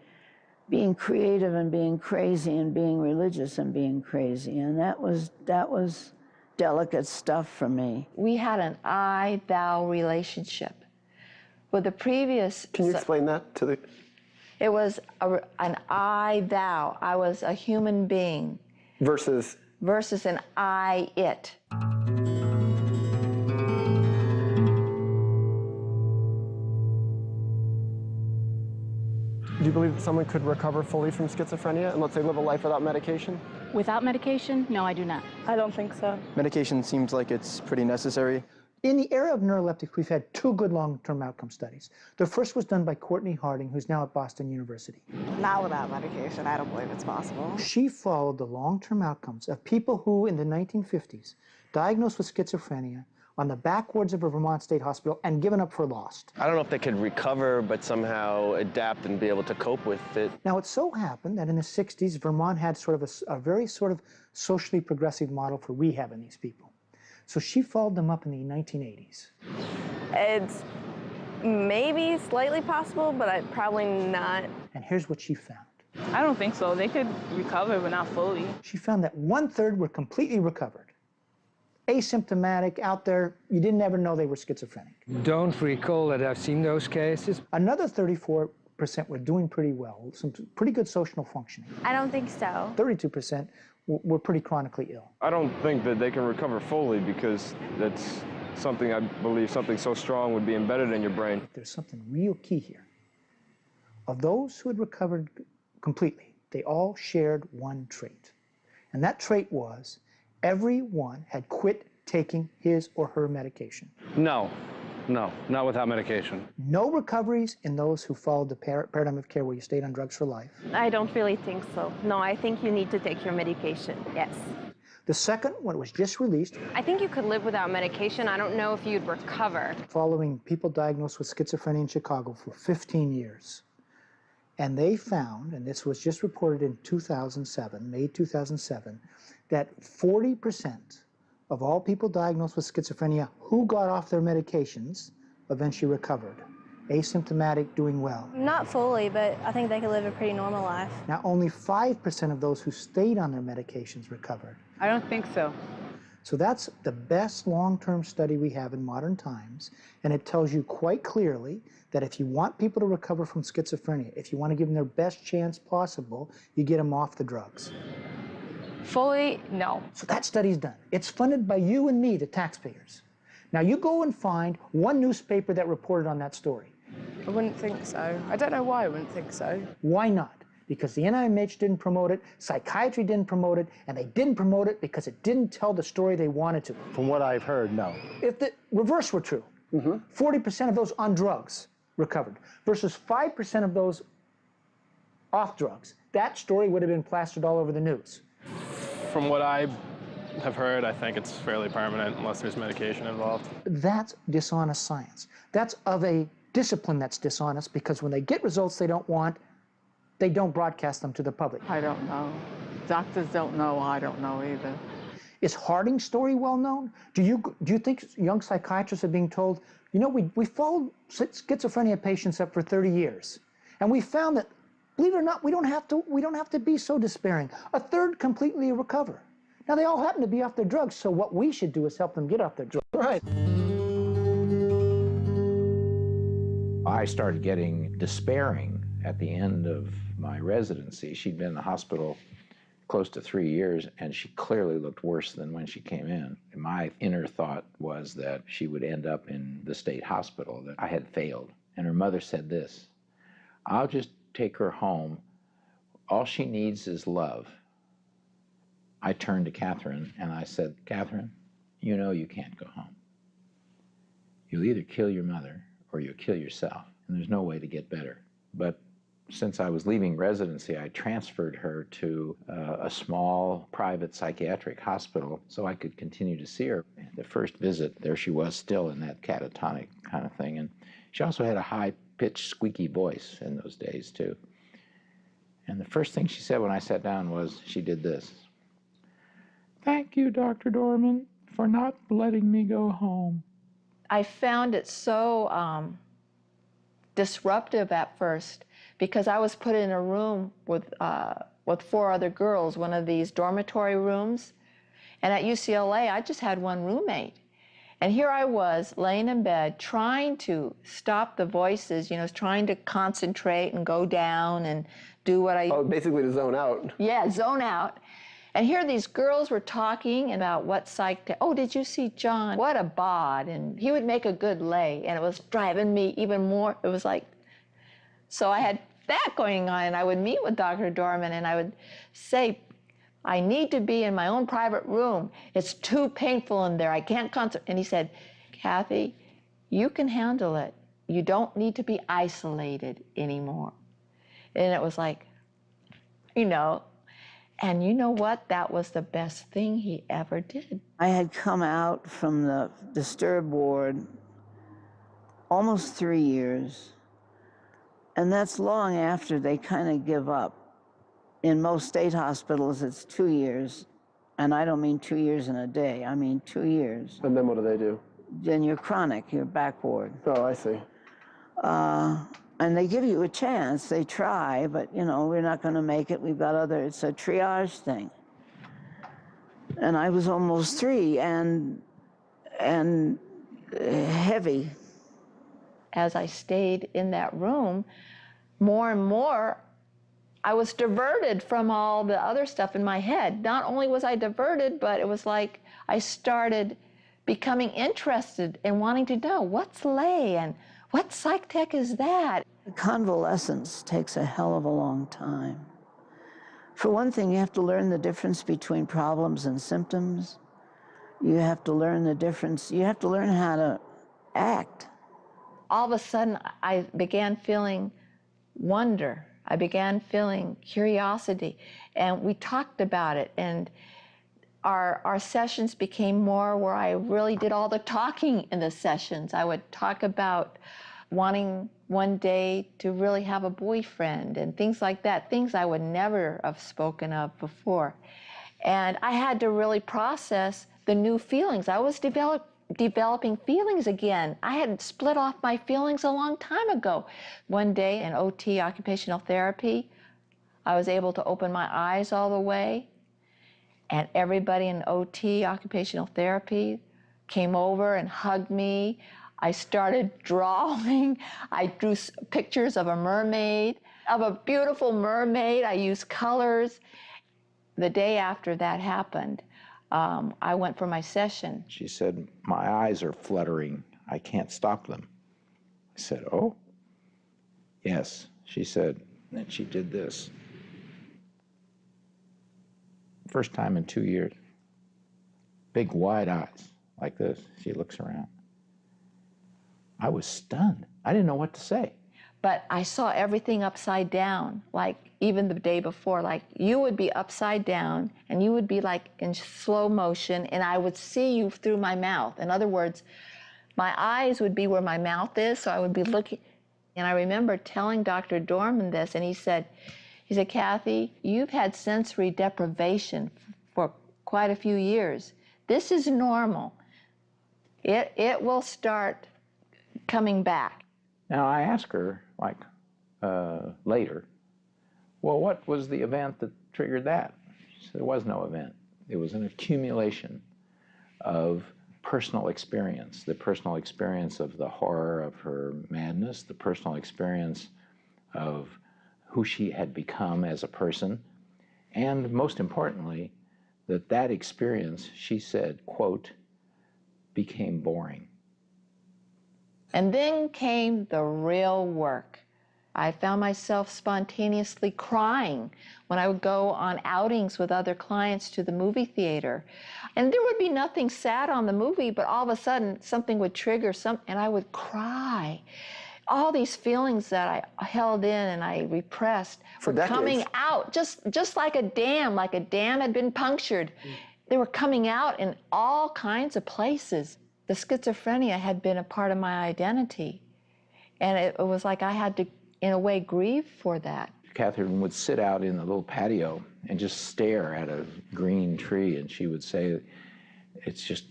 being creative and being crazy and being religious and being crazy. And that was delicate stuff for me. We had an I-thou relationship. With the previous... Can you explain that to the... It was an I-thou. I was a human being. Versus? Versus an I-it. Do you believe that someone could recover fully from schizophrenia and, let's say, live a life without medication? Without medication? No, I do not. I don't think so. Medication seems like it's pretty necessary. In the area of neuroleptics, we've had 2 good long-term outcome studies. The first was done by Courtney Harding, who's now at Boston University. Not without medication. I don't believe it's possible. She followed the long-term outcomes of people who, in the 1950s, diagnosed with schizophrenia on the back wards of a Vermont State Hospital and given up for lost. I don't know if they could recover, but somehow adapt and be able to cope with it. Now, it so happened that in the 60s, Vermont had sort of a very sort of socially progressive model for rehabbing these people. So she followed them up in the 1980s. It's maybe slightly possible, but probably not. And here's what she found. I don't think so. They could recover, but not fully. She found that 1/3 were completely recovered. Asymptomatic, out there, you didn't ever know they were schizophrenic. Don't recall that I've seen those cases. Another 34% were doing pretty well, some pretty good social functioning. I don't think so. 32% were pretty chronically ill. I don't think that they can recover fully because that's something, I believe, something so strong would be embedded in your brain. There's something real key here. Of those who had recovered completely, they all shared one trait. And that trait was everyone had quit taking his or her medication. No, not without medication. No recoveries in those who followed the paradigm of care where you stayed on drugs for life. I don't really think so. No, I think you need to take your medication, yes. The second one was just released. I think you could live without medication. I don't know if you'd recover. Following people diagnosed with schizophrenia in Chicago for 15 years. And they found, and this was just reported in 2007, May 2007, that 40% of all people diagnosed with schizophrenia who got off their medications eventually recovered. Asymptomatic, doing well. Not fully, but I think they could live a pretty normal life. Now, only 5% of those who stayed on their medications recovered. I don't think so. So that's the best long-term study we have in modern times, and it tells you quite clearly that if you want people to recover from schizophrenia, if you want to give them their best chance possible, you get them off the drugs. Fully, no. So that study's done. It's funded by you and me, the taxpayers. Now you go and find one newspaper that reported on that story. I wouldn't think so. I don't know why I wouldn't think so. Why not? Because the NIMH didn't promote it, psychiatry didn't promote it, and they didn't promote it because it didn't tell the story they wanted to. From what I've heard, no. If the reverse were true, 40% of those on drugs recovered versus 5% of those off drugs, that story would have been plastered all over the news. From what I have heard, I think it's fairly permanent unless there's medication involved. That's dishonest science. That's of a discipline that's dishonest because when they get results they don't want, they don't broadcast them to the public. I don't know. Doctors don't know. I don't know either. Is Harding's story well known? Do you think young psychiatrists are being told, you know, we followed schizophrenia patients up for 30 years, and we found that, believe it or not, we don't have to be so despairing. 1/3 completely recover. Now they all happen to be off their drugs, so what we should do is help them get off their drugs. Right. I started getting despairing at the end of my residency. She'd been in the hospital close to 3 years, and she clearly looked worse than when she came in. And my inner thought was that she would end up in the state hospital, that I had failed. And her mother said this, "I'll just take her home. All she needs is love." I turned to Catherine and I said, "Catherine, you know you can't go home. You'll either kill your mother or you'll kill yourself, and there's no way to get better." But since I was leaving residency, I transferred her to a small private psychiatric hospital so I could continue to see her. The first visit, there she was still in that catatonic kind of thing. And she also had a high-pitched, squeaky voice in those days, too. And the first thing she said when I sat down was, she did this. Thank you, Dr. Dorman, for not letting me go home. I found it so disruptive at first because I was put in a room with 4 other girls, one of these dormitory rooms. And at UCLA, I just had one roommate. And here I was laying in bed trying to stop the voices, you know, trying to concentrate and go down and do what I... Oh, basically to zone out. Yeah, zone out. And here these girls were talking about what psych... Oh, did you see John? What a bod. And he would make a good lay. And it was driving me even more. It was like... So I had that going on. And I would meet with Dr. Dorman and I would say, I need to be in my own private room. It's too painful in there. I can't concentrate. And he said, Kathy, you can handle it. You don't need to be isolated anymore. And it was like, you know, and you know what? That was the best thing he ever did. I had come out from the disturbed ward almost 3 years, and that's long after they kind of give up. In most state hospitals, it's 2 years, and I don't mean 2 years in a day, I mean 2 years. And then what do they do? Then you're chronic, you're back ward. Oh, I see. And they give you a chance, they try, but you know, we're not gonna make it, we've got other, it's a triage thing. And I was almost 3 and heavy. As I stayed in that room, more and more, I was diverted from all the other stuff in my head. Not only was I diverted, but it was like I started becoming interested in wanting to know what's lay and what psych tech is that? Convalescence takes a hell of a long time. For one thing, you have to learn the difference between problems and symptoms. You have to learn the difference, you have to learn how to act. All of a sudden, I began feeling wonder. I began feeling curiosity, and we talked about it, and our sessions became more where I really did all the talking in the sessions. I would talk about wanting one day to really have a boyfriend and things like that, things I would never have spoken of before. And I had to really process the new feelings. I was developing feelings again. I had split off my feelings a long time ago. One day in OT, occupational therapy, I was able to open my eyes all the way, and everybody in OT, occupational therapy, came over and hugged me. I started drawing. I drew pictures of a mermaid, of a beautiful mermaid. I used colors. The day after that happened, I went for my session. She said, my eyes are fluttering. I can't stop them. I said, oh? Yes, she said, and she did this. First time in 2 years. Big wide eyes, like this. She looks around. I was stunned. I didn't know what to say. But I saw everything upside down, like even the day before, like you would be upside down and you would be like in slow motion and I would see you through my mouth. In other words, my eyes would be where my mouth is, so I would be looking. And I remember telling Dr. Dorman this, and he said, Kathy, you've had sensory deprivation for quite a few years. This is normal. It will start coming back. Now, I asked her, like, later, well, what was the event that triggered that? She said, there was no event. It was an accumulation of personal experience, the personal experience of the horror of her madness, the personal experience of who she had become as a person, and most importantly, that experience, she said, quote, became boring. And then came the real work. I found myself spontaneously crying when I would go on outings with other clients to the movie theater. And there would be nothing sad on the movie, but all of a sudden something would trigger and I would cry. All these feelings that I held in and I repressed were coming out, just like a dam had been punctured. They were coming out in all kinds of places. The schizophrenia had been a part of my identity. And it was like I had to, in a way, grieve for that. Catherine would sit out in the little patio and just stare at a green tree, and she would say, it's just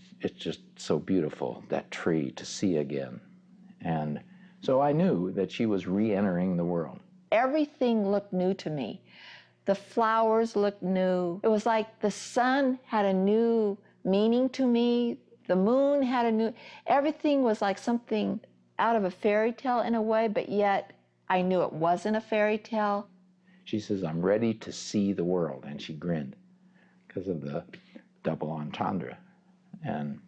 so beautiful, that tree, to see again. And so I knew that she was re-entering the world. Everything looked new to me. The flowers looked new. It was like the sun had a new meaning to me. The moon had a new, everything was like something out of a fairy tale in a way, but yet I knew it wasn't a fairy tale. She says, I'm ready to see the world, and she grinned because of the double entendre. And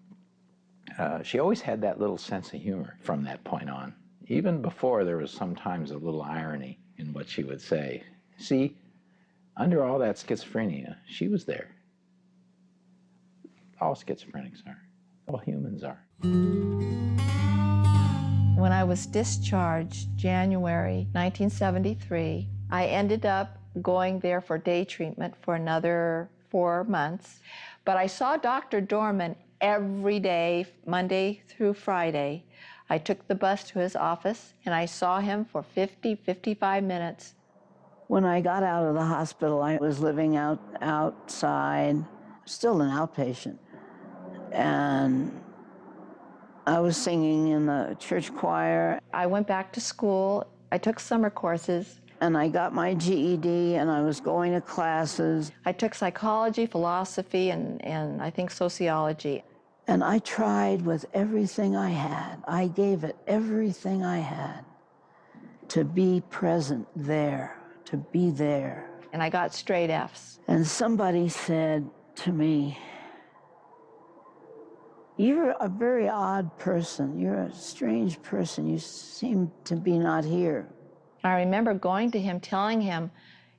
she always had that little sense of humor from that point on. Even before, there was sometimes a little irony in what she would say. See, under all that schizophrenia, she was there. All schizophrenics are. All humans are. When I was discharged, January 1973, I ended up going there for day treatment for another 4 months. But I saw Dr. Dorman every day, Monday through Friday. I took the bus to his office, and I saw him for 55 minutes. When I got out of the hospital, I was living outside, still an outpatient. And I was singing in the church choir. I went back to school. I took summer courses. And I got my GED, and I was going to classes. I took psychology, philosophy, and I think sociology. And I tried with everything I had. I gave it everything I had to be present there, to be there. And I got straight Fs. And somebody said to me, you're a very odd person. You're a strange person. You seem to be not here. I remember going to him, telling him,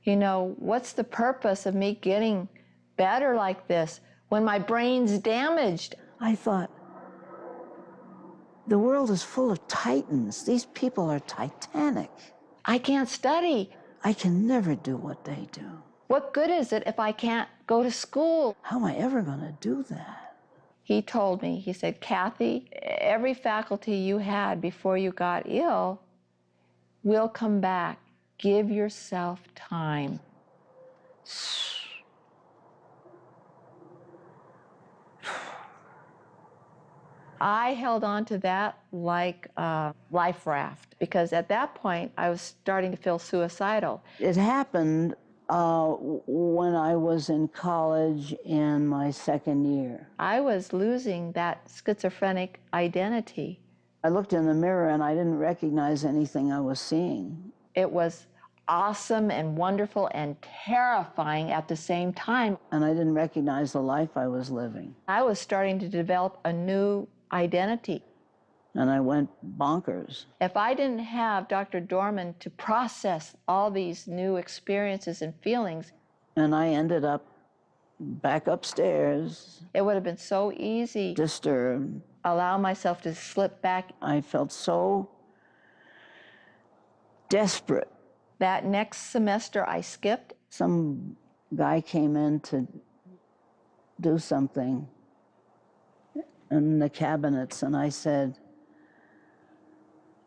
you know, what's the purpose of me getting better like this when my brain's damaged? I thought, the world is full of titans. These people are titanic. I can't study. I can never do what they do. What good is it if I can't go to school? How am I ever going to do that? He told me, he said, Kathy, every faculty you had before you got ill will come back. Give yourself time. I held on to that like a life raft, because at that point I was starting to feel suicidal. It happened when I was in college in my second year. I was losing that schizophrenic identity. I looked in the mirror and I didn't recognize anything I was seeing. It was awesome and wonderful and terrifying at the same time. And I didn't recognize the life I was living. I was starting to develop a new identity. And I went bonkers. If I didn't have Dr. Dorman to process all these new experiences and feelings, and I ended up back upstairs. It would have been so easy. Disturbed. Allow myself to slip back. I felt so desperate. That next semester I skipped. Some guy came in to do something in the cabinets, and I said,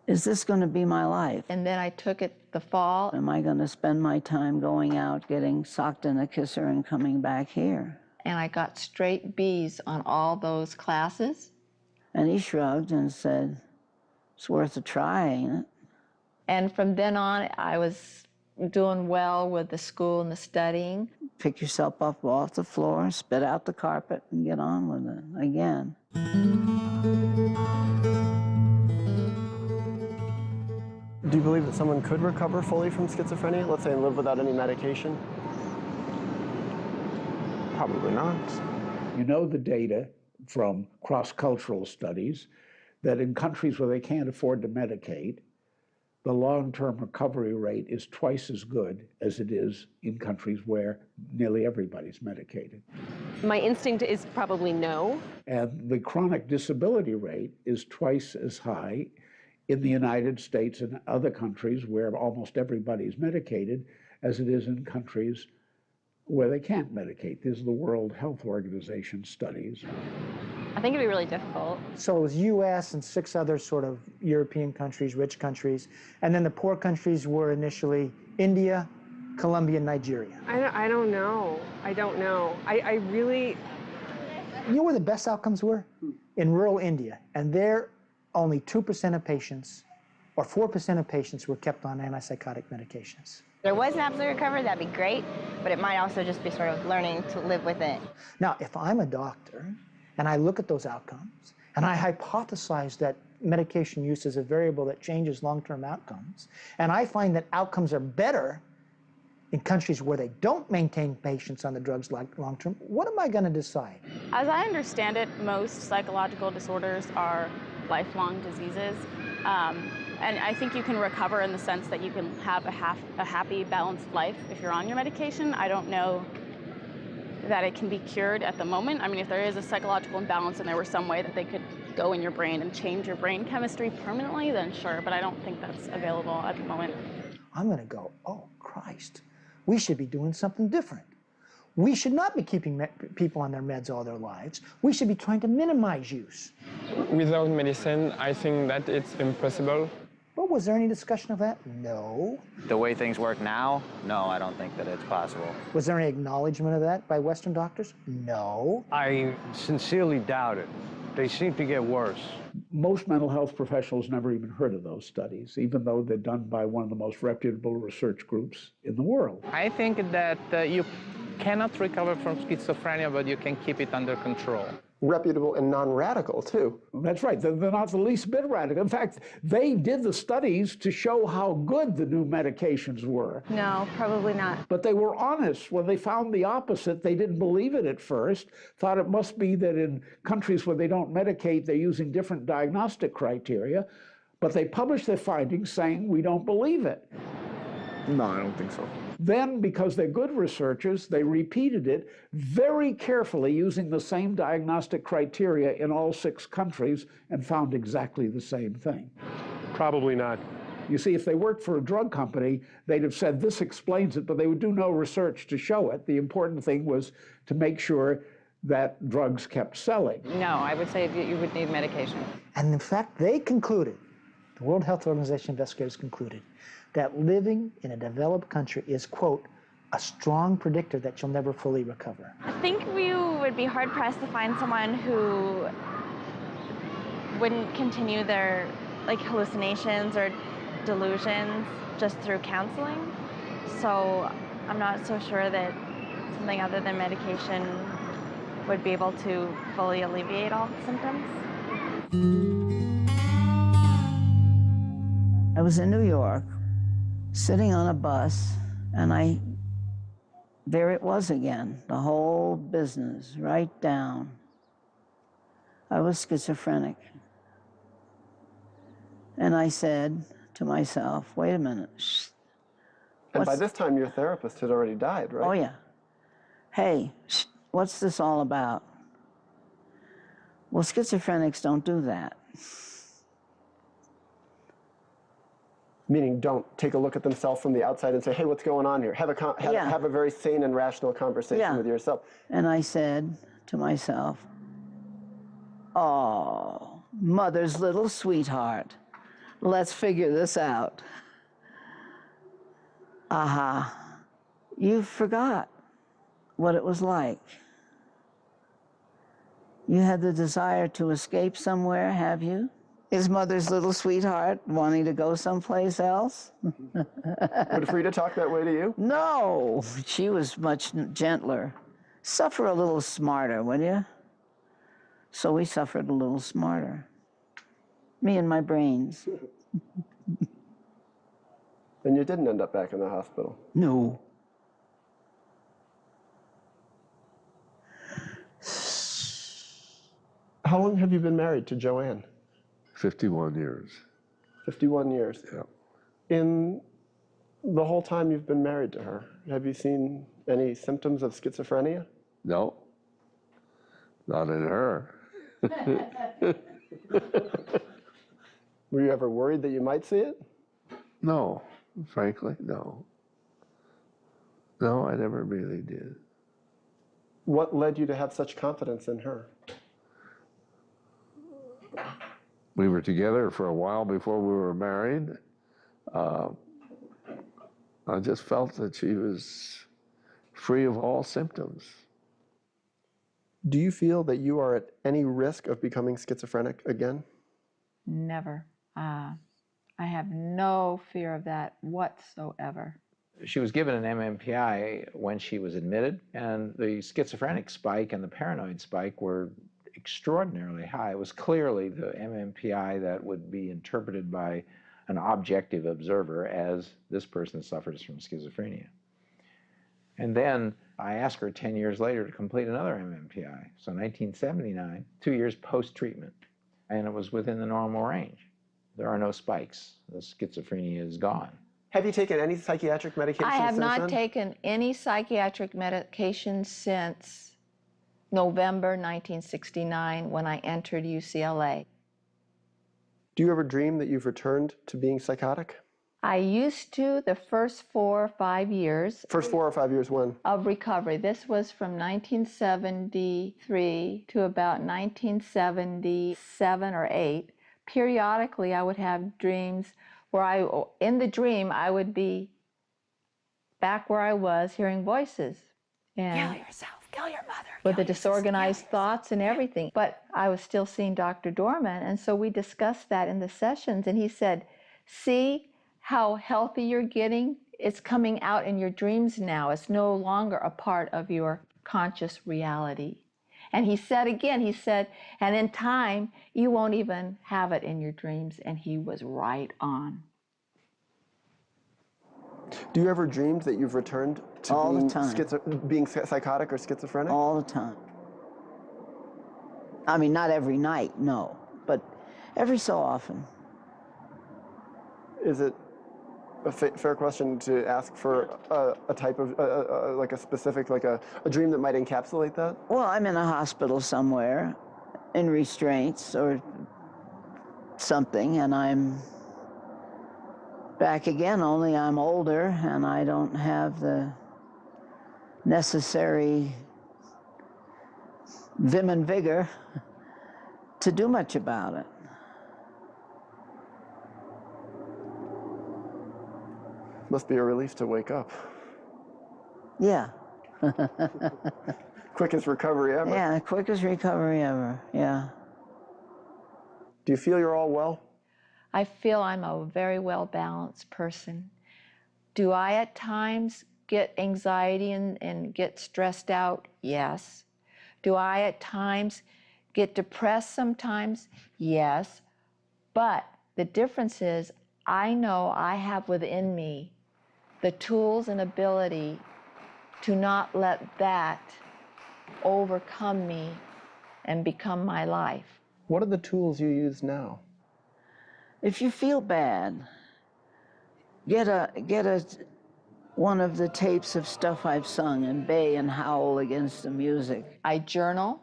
is this going to be my life? And then I took it the fall. Am I going to spend my time going out, getting socked in a kisser, and coming back here? And I got straight B's on all those classes. And he shrugged and said, it's worth a try, ain't it? And from then on, I was doing well with the school and the studying. Pick yourself up off the floor, spit out the carpet, and get on with it again. Do you believe that someone could recover fully from schizophrenia, let's say, and live without any medication? Probably not. You know the data from cross-cultural studies that in countries where they can't afford to medicate, the long-term recovery rate is twice as good as it is in countries where nearly everybody's medicated. My instinct is probably no. And the chronic disability rate is twice as high in the United States and other countries where almost everybody's medicated as it is in countries where they can't medicate. These are the World Health Organization studies. I think it'd be really difficult. So it was US and 6 other sort of European countries, rich countries. And then the poor countries were initially India, Colombia, and Nigeria. I don't know. I don't know. I really... You know where the best outcomes were? In rural India. And there, only 2% of patients, or 4% of patients were kept on antipsychotic medications. If there was an absolute recovery, that'd be great, but it might also just be sort of learning to live with it. Now, if I'm a doctor, and I look at those outcomes, and I hypothesize that medication use is a variable that changes long-term outcomes, and I find that outcomes are better in countries where they don't maintain patients on the drugs like long-term, what am I going to decide? As I understand it, most psychological disorders are lifelong diseases. And I think you can recover in the sense that you can have a happy, balanced life if you're on your medication. I don't know that it can be cured at the moment. I mean, if there is a psychological imbalance and there were some way that they could go in your brain and change your brain chemistry permanently, then sure, but I don't think that's available at the moment. I'm going to go, oh, Christ, we should be doing something different. We should not be keeping people on their meds all their lives. We should be trying to minimize use. Without medicine, I think that it's impossible. Well, was there any discussion of that? No. The way things work now, no, I don't think that it's possible. Was there any acknowledgement of that by Western doctors? No. I sincerely doubt it. They seem to get worse. Most mental health professionals never even heard of those studies, even though they're done by one of the most reputable research groups in the world. I think that you cannot recover from schizophrenia, but you can keep it under control. Reputable and non-radical, too. That's right. They're not the least bit radical. In fact, they did the studies to show how good the new medications were. No, probably not. But they were honest. When they found the opposite, they didn't believe it at first, thought it must be that in countries where they don't medicate, they're using different diagnostic criteria. But they published their findings saying, we don't believe it. No, I don't think so. Then, because they're good researchers, they repeated it very carefully using the same diagnostic criteria in all 6 countries and found exactly the same thing. Probably not. You see, if they worked for a drug company, they'd have said, this explains it, but they would do no research to show it. The important thing was to make sure that drugs kept selling. No, I would say you would need medication. And in fact, they concluded, the World Health Organization investigators concluded, that living in a developed country is, quote, a strong predictor that you'll never fully recover. I think we would be hard-pressed to find someone who wouldn't continue their hallucinations or delusions just through counseling. So I'm not so sure that something other than medication would be able to fully alleviate all the symptoms. I was in New York, sitting on a bus, and there it was again, the whole business, right down. I was schizophrenic. And I said to myself, wait a minute. Shh. And by this time, your therapist had already died, right? Oh, yeah. Hey, shh, what's this all about? Well, schizophrenics don't do that. Meaning don't take a look at themselves from the outside and say, hey, what's going on here? Have a very sane and rational conversation with yourself. And I said to myself, oh, mother's little sweetheart, let's figure this out. Aha, you forgot what it was like. You had the desire to escape somewhere, have you? Is mother's little sweetheart wanting to go someplace else? Would Frida talk that way to you? No, she was much gentler. Suffer a little smarter, will you? So we suffered a little smarter. Me and my brains. And you didn't end up back in the hospital? No. How long have you been married to Joanne? 51 years. 51 years. Yeah. In the whole time you've been married to her, have you seen any symptoms of schizophrenia? No. Not in her. Were you ever worried that you might see it? No, frankly, no. No, I never really did. What led you to have such confidence in her? We were together for a while before we were married. I just felt that she was free of all symptoms. Do you feel that you are at any risk of becoming schizophrenic again? Never. I have no fear of that whatsoever. She was given an MMPI when she was admitted, and the schizophrenic spike and the paranoid spike were extraordinarily high. It was clearly the MMPI that would be interpreted by an objective observer as this person suffers from schizophrenia. And then I asked her 10 years later to complete another MMPI. So 1979, 2 years post-treatment, and it was within the normal range. There are no spikes. The schizophrenia is gone. Have you taken any psychiatric medication I have since not then? taken any psychiatric medication since November 1969 when I entered UCLA. Do you ever dream that you've returned to being psychotic? I used to the first 4 or 5 years. First 4 or 5 years when? Of recovery. This was from 1973 to about 1977 or 8. Periodically, I would have dreams where in the dream, I would be back where I was hearing voices. And kill yourself, kill your mother. With the disorganized thoughts and everything. But I was still seeing Dr. Dorman, and so we discussed that in the sessions, and he said, see how healthy you're getting? It's coming out in your dreams now. It's no longer a part of your conscious reality. And he said again, he said, and in time, you won't even have it in your dreams. And he was right on. Do you ever dream that you've returned to All being, the time. being psychotic or schizophrenic? All the time. I mean, not every night, no, but every so often. Is it a fair question to ask for a type of, like a specific, like a dream that might encapsulate that? Well, I'm in a hospital somewhere in restraints or something, and I'm back again, only I'm older and I don't have the necessary vim and vigor to do much about it. Must be a relief to wake up. Yeah. Quickest recovery ever. Yeah, quickest recovery ever, yeah. Do you feel you're all well? I feel I'm a very well-balanced person. Do I at times get anxiety and get stressed out? Yes. Do I at times get depressed sometimes? Yes. But the difference is I know I have within me the tools and ability to not let that overcome me and become my life. What are the tools you use now? If you feel bad, get one of the tapes of stuff I've sung and bay and howl against the music. I journal.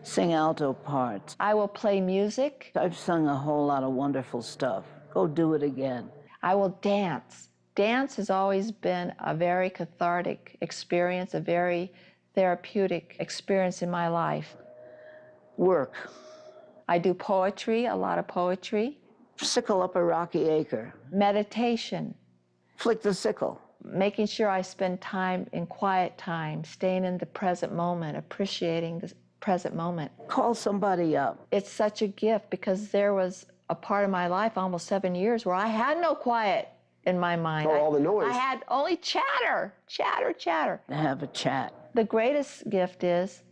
Sing alto parts. I will play music. I've sung a whole lot of wonderful stuff. Go do it again. I will dance. Dance has always been a very cathartic experience, a very therapeutic experience in my life. Work. I do poetry, a lot of poetry. Sickle up a rocky acre. Meditation. Flick the sickle. Making sure I spend time in quiet time, staying in the present moment, appreciating the present moment. Call somebody up. It's such a gift because there was a part of my life, almost 7 years, where I had no quiet in my mind. Or all the noise. I had only chatter, chatter, chatter. Have a chat. The greatest gift is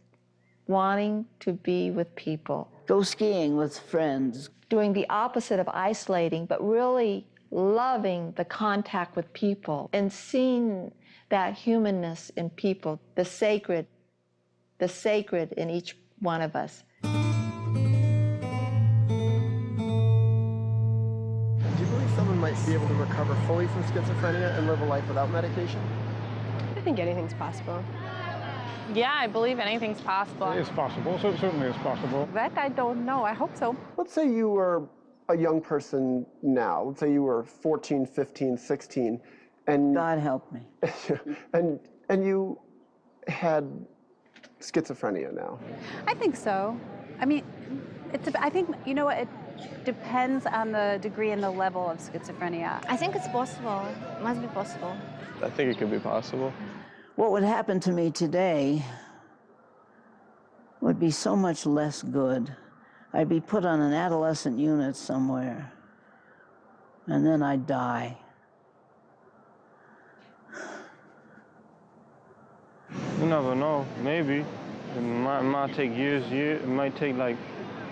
wanting to be with people. Go skiing with friends. Doing the opposite of isolating, but really loving the contact with people and seeing that humanness in people, the sacred in each one of us. Do you believe someone might be able to recover fully from schizophrenia and live a life without medication? I think anything's possible. Yeah, I believe anything's possible. It is possible, so certainly it's possible. That I don't know. I hope so. Let's say you were a young person now. Let's say you were 14, 15, 16, and God help me. and you had schizophrenia now. I think so. I mean, I think, you know what, depends on the degree and the level of schizophrenia. I think it's possible. It must be possible. I think it could be possible. What would happen to me today would be so much less good. I'd be put on an adolescent unit somewhere, and then I'd die. You never know, maybe. It might take years, it might take like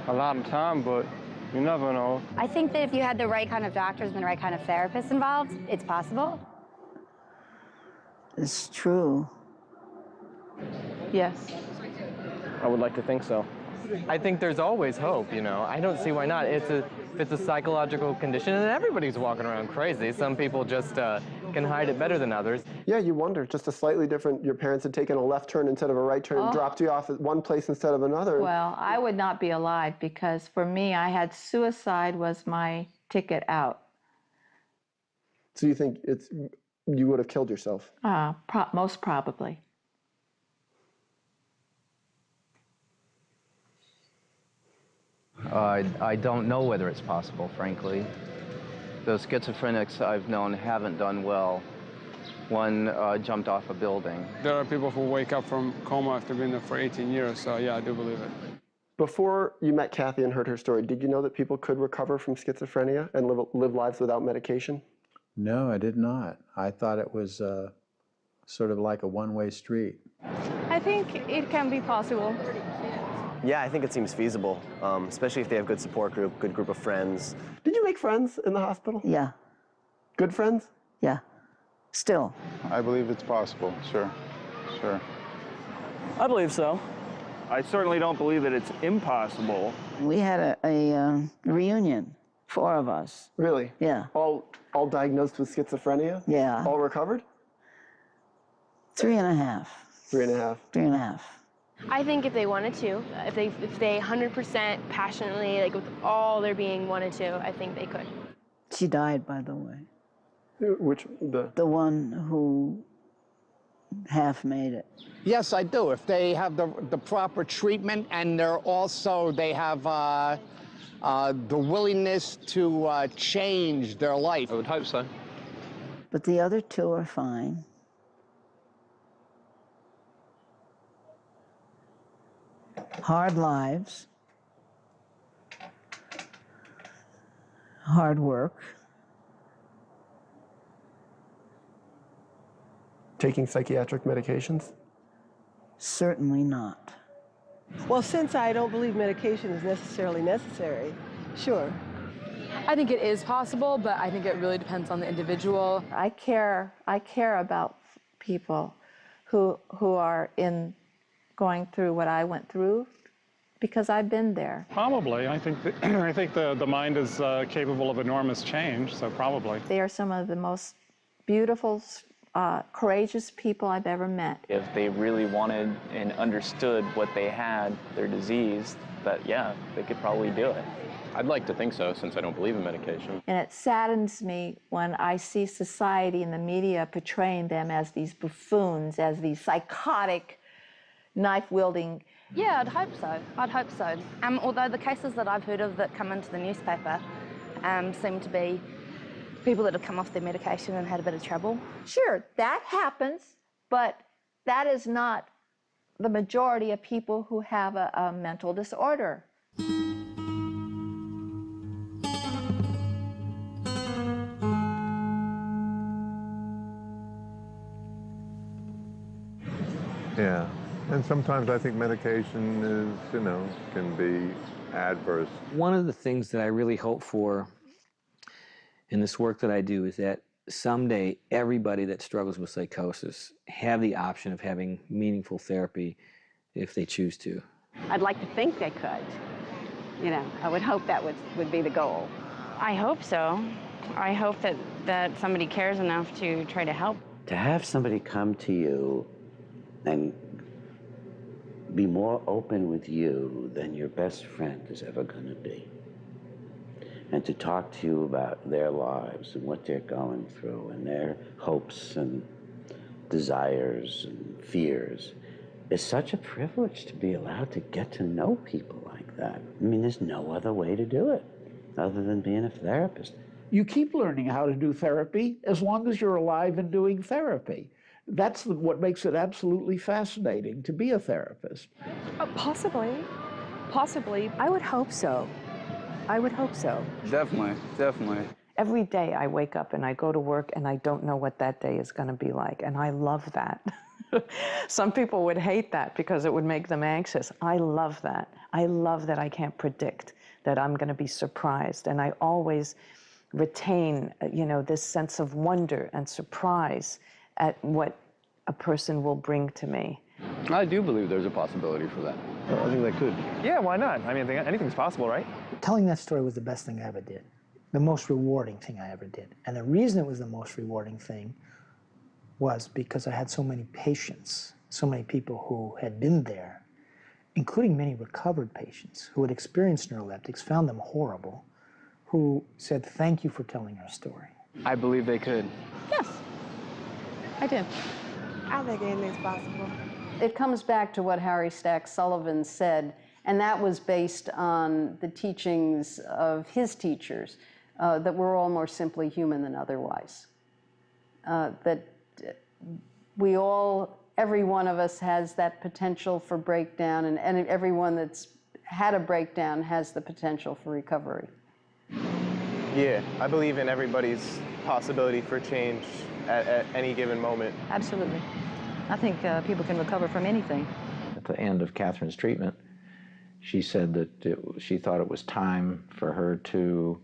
a lot of time, but you never know. I think that if you had the right kind of doctors and the right kind of therapists involved, it's possible. It's true. Yes. I would like to think so. I think there's always hope, you know. I don't see why not. It's a psychological condition, and everybody's walking around crazy. Some people just can hide it better than others. Yeah, you wonder, just a slightly different, your parents had taken a left turn instead of a right turn, dropped you off at one place instead of another. Well, I would not be alive because for me, I had suicide was my ticket out. So you think you would have killed yourself? Most probably. I don't know whether it's possible, frankly. The schizophrenics I've known haven't done well. One jumped off a building. There are people who wake up from coma after being there for 18 years, so yeah, I do believe it. Before you met Kathy and heard her story, did you know that people could recover from schizophrenia and live lives without medication? No, I did not. I thought it was sort of like a one-way street. I think it can be possible. Yeah, I think it seems feasible, especially if they have good support group, good group of friends. Did you make friends in the hospital? Yeah. Good friends? Yeah. Still. I believe it's possible, sure, sure. I believe so. I certainly don't believe that it's impossible. We had a reunion, 4 of us. Really? Yeah. All diagnosed with schizophrenia? Yeah. All recovered? 3.5. 3.5. 3.5. I think if they wanted to, if they 100% passionately, like with all their being wanted to, I think they could. She died, by the way. Which, the one who half made it. Yes, I do. If they have the proper treatment and they have the willingness to change their life. I would hope so. But the other 2 are fine. Hard lives, hard work. Taking psychiatric medications? Certainly not. Well, since I don't believe medication is necessarily necessary, sure. I think it is possible, but I think it really depends on the individual. I care about people who are going through what I went through because I've been there. Probably. I think the mind is capable of enormous change, so probably. They are some of the most beautiful, courageous people I've ever met. If they really wanted and understood what they had, their disease, that yeah, they could probably do it. I'd like to think so, since I don't believe in medication. And it saddens me when I see society and the media portraying them as these buffoons, as these psychotic, knife-wielding. Yeah, I'd hope so. I'd hope so. Although the cases that I've heard of that come into the newspaper seem to be people that have come off their medication and had a bit of trouble. Sure, that happens, but that is not the majority of people who have a mental disorder. Yeah, and sometimes I think medication is, can be adverse. One of the things that I really hope for in this work that I do is that someday everybody that struggles with psychosis have the option of having meaningful therapy if they choose to. I'd like to think they could. I would hope that would be the goal. I hope so. I hope that somebody cares enough to try to help. To have somebody come to you and be more open with you than your best friend is ever going to be. And to talk to you about their lives and what they're going through and their hopes and desires and fears is such a privilege to be allowed to get to know people like that. I mean, there's no other way to do it. other than being a therapist. You keep learning how to do therapy as long as you're alive and doing therapy. That's what makes it absolutely fascinating to be a therapist. Possibly. Possibly. I would hope so. I would hope so. Definitely, definitely. Every day I wake up and I go to work and I don't know what that day is going to be like, and I love that. Some people would hate that because it would make them anxious. I love that. I love that I can't predict, that I'm going to be surprised, and I always retain, you know, this sense of wonder and surprise at what a person will bring to me. I do believe there's a possibility for that. I think that could. Yeah, why not? I mean, anything's possible, right? Telling that story was the best thing I ever did, the most rewarding thing I ever did. And the reason it was the most rewarding thing was because I had so many patients, so many people who had been there, including many recovered patients who had experienced neuroleptics, found them horrible, who said, "Thank you for telling our story." I believe they could. Yes, I did. I think anything's possible. It comes back to what Harry Stack Sullivan said, and that was based on the teachings of his teachers, that we're all more simply human than otherwise. That we all, every one of us has that potential for breakdown, and everyone that's had a breakdown has the potential for recovery. Yeah, I believe in everybody's possibility for change at any given moment. Absolutely. I think people can recover from anything. At the end of Catherine's treatment, she said that she thought it was time for her to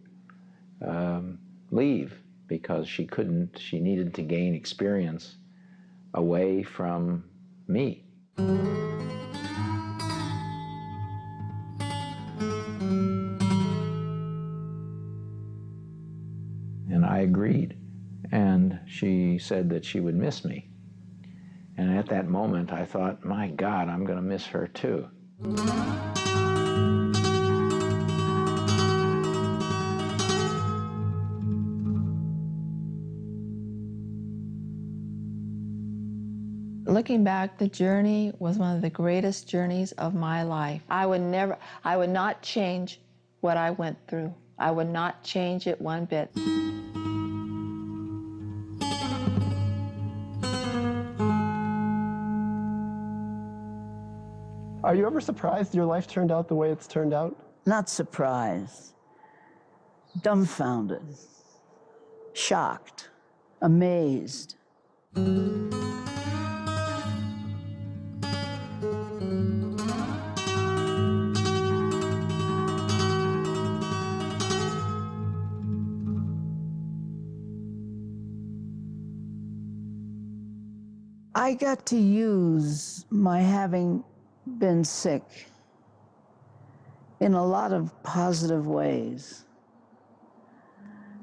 leave because she needed to gain experience away from me. And I agreed. And she said that she would miss me. And at that moment, I thought, my God, I'm going to miss her too. Looking back, the journey was one of the greatest journeys of my life. I would not change what I went through. I would not change it one bit. Are you ever surprised your life turned out the way it's turned out? Not surprised, dumbfounded, shocked, amazed. I got to use my having been sick in a lot of positive ways,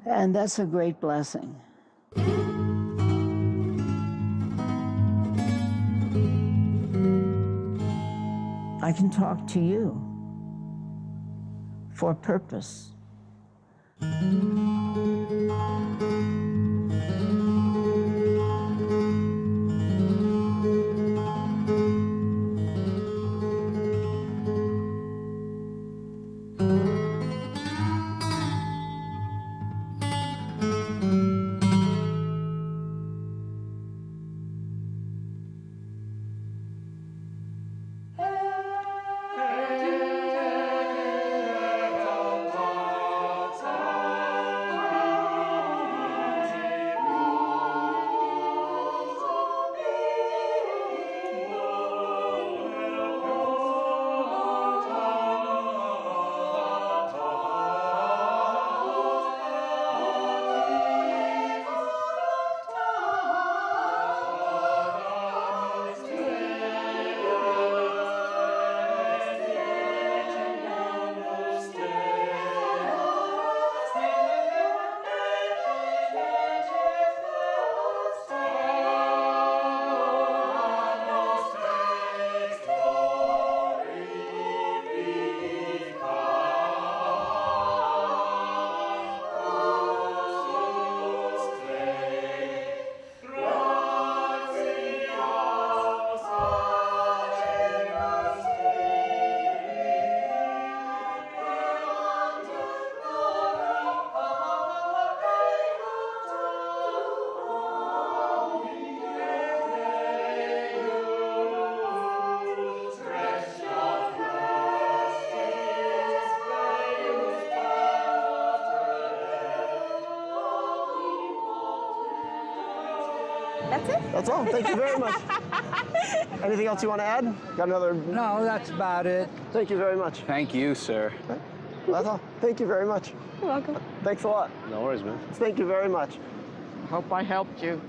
and that's a great blessing. I can talk to you for a purpose. That's it? That's all. Thank you very much. Anything else you want to add? Got another? No, that's about it. Thank you very much. Thank you, sir. That's all. Thank you very much. You're welcome. Thanks a lot. No worries, man. Thank you very much. Hope I helped you.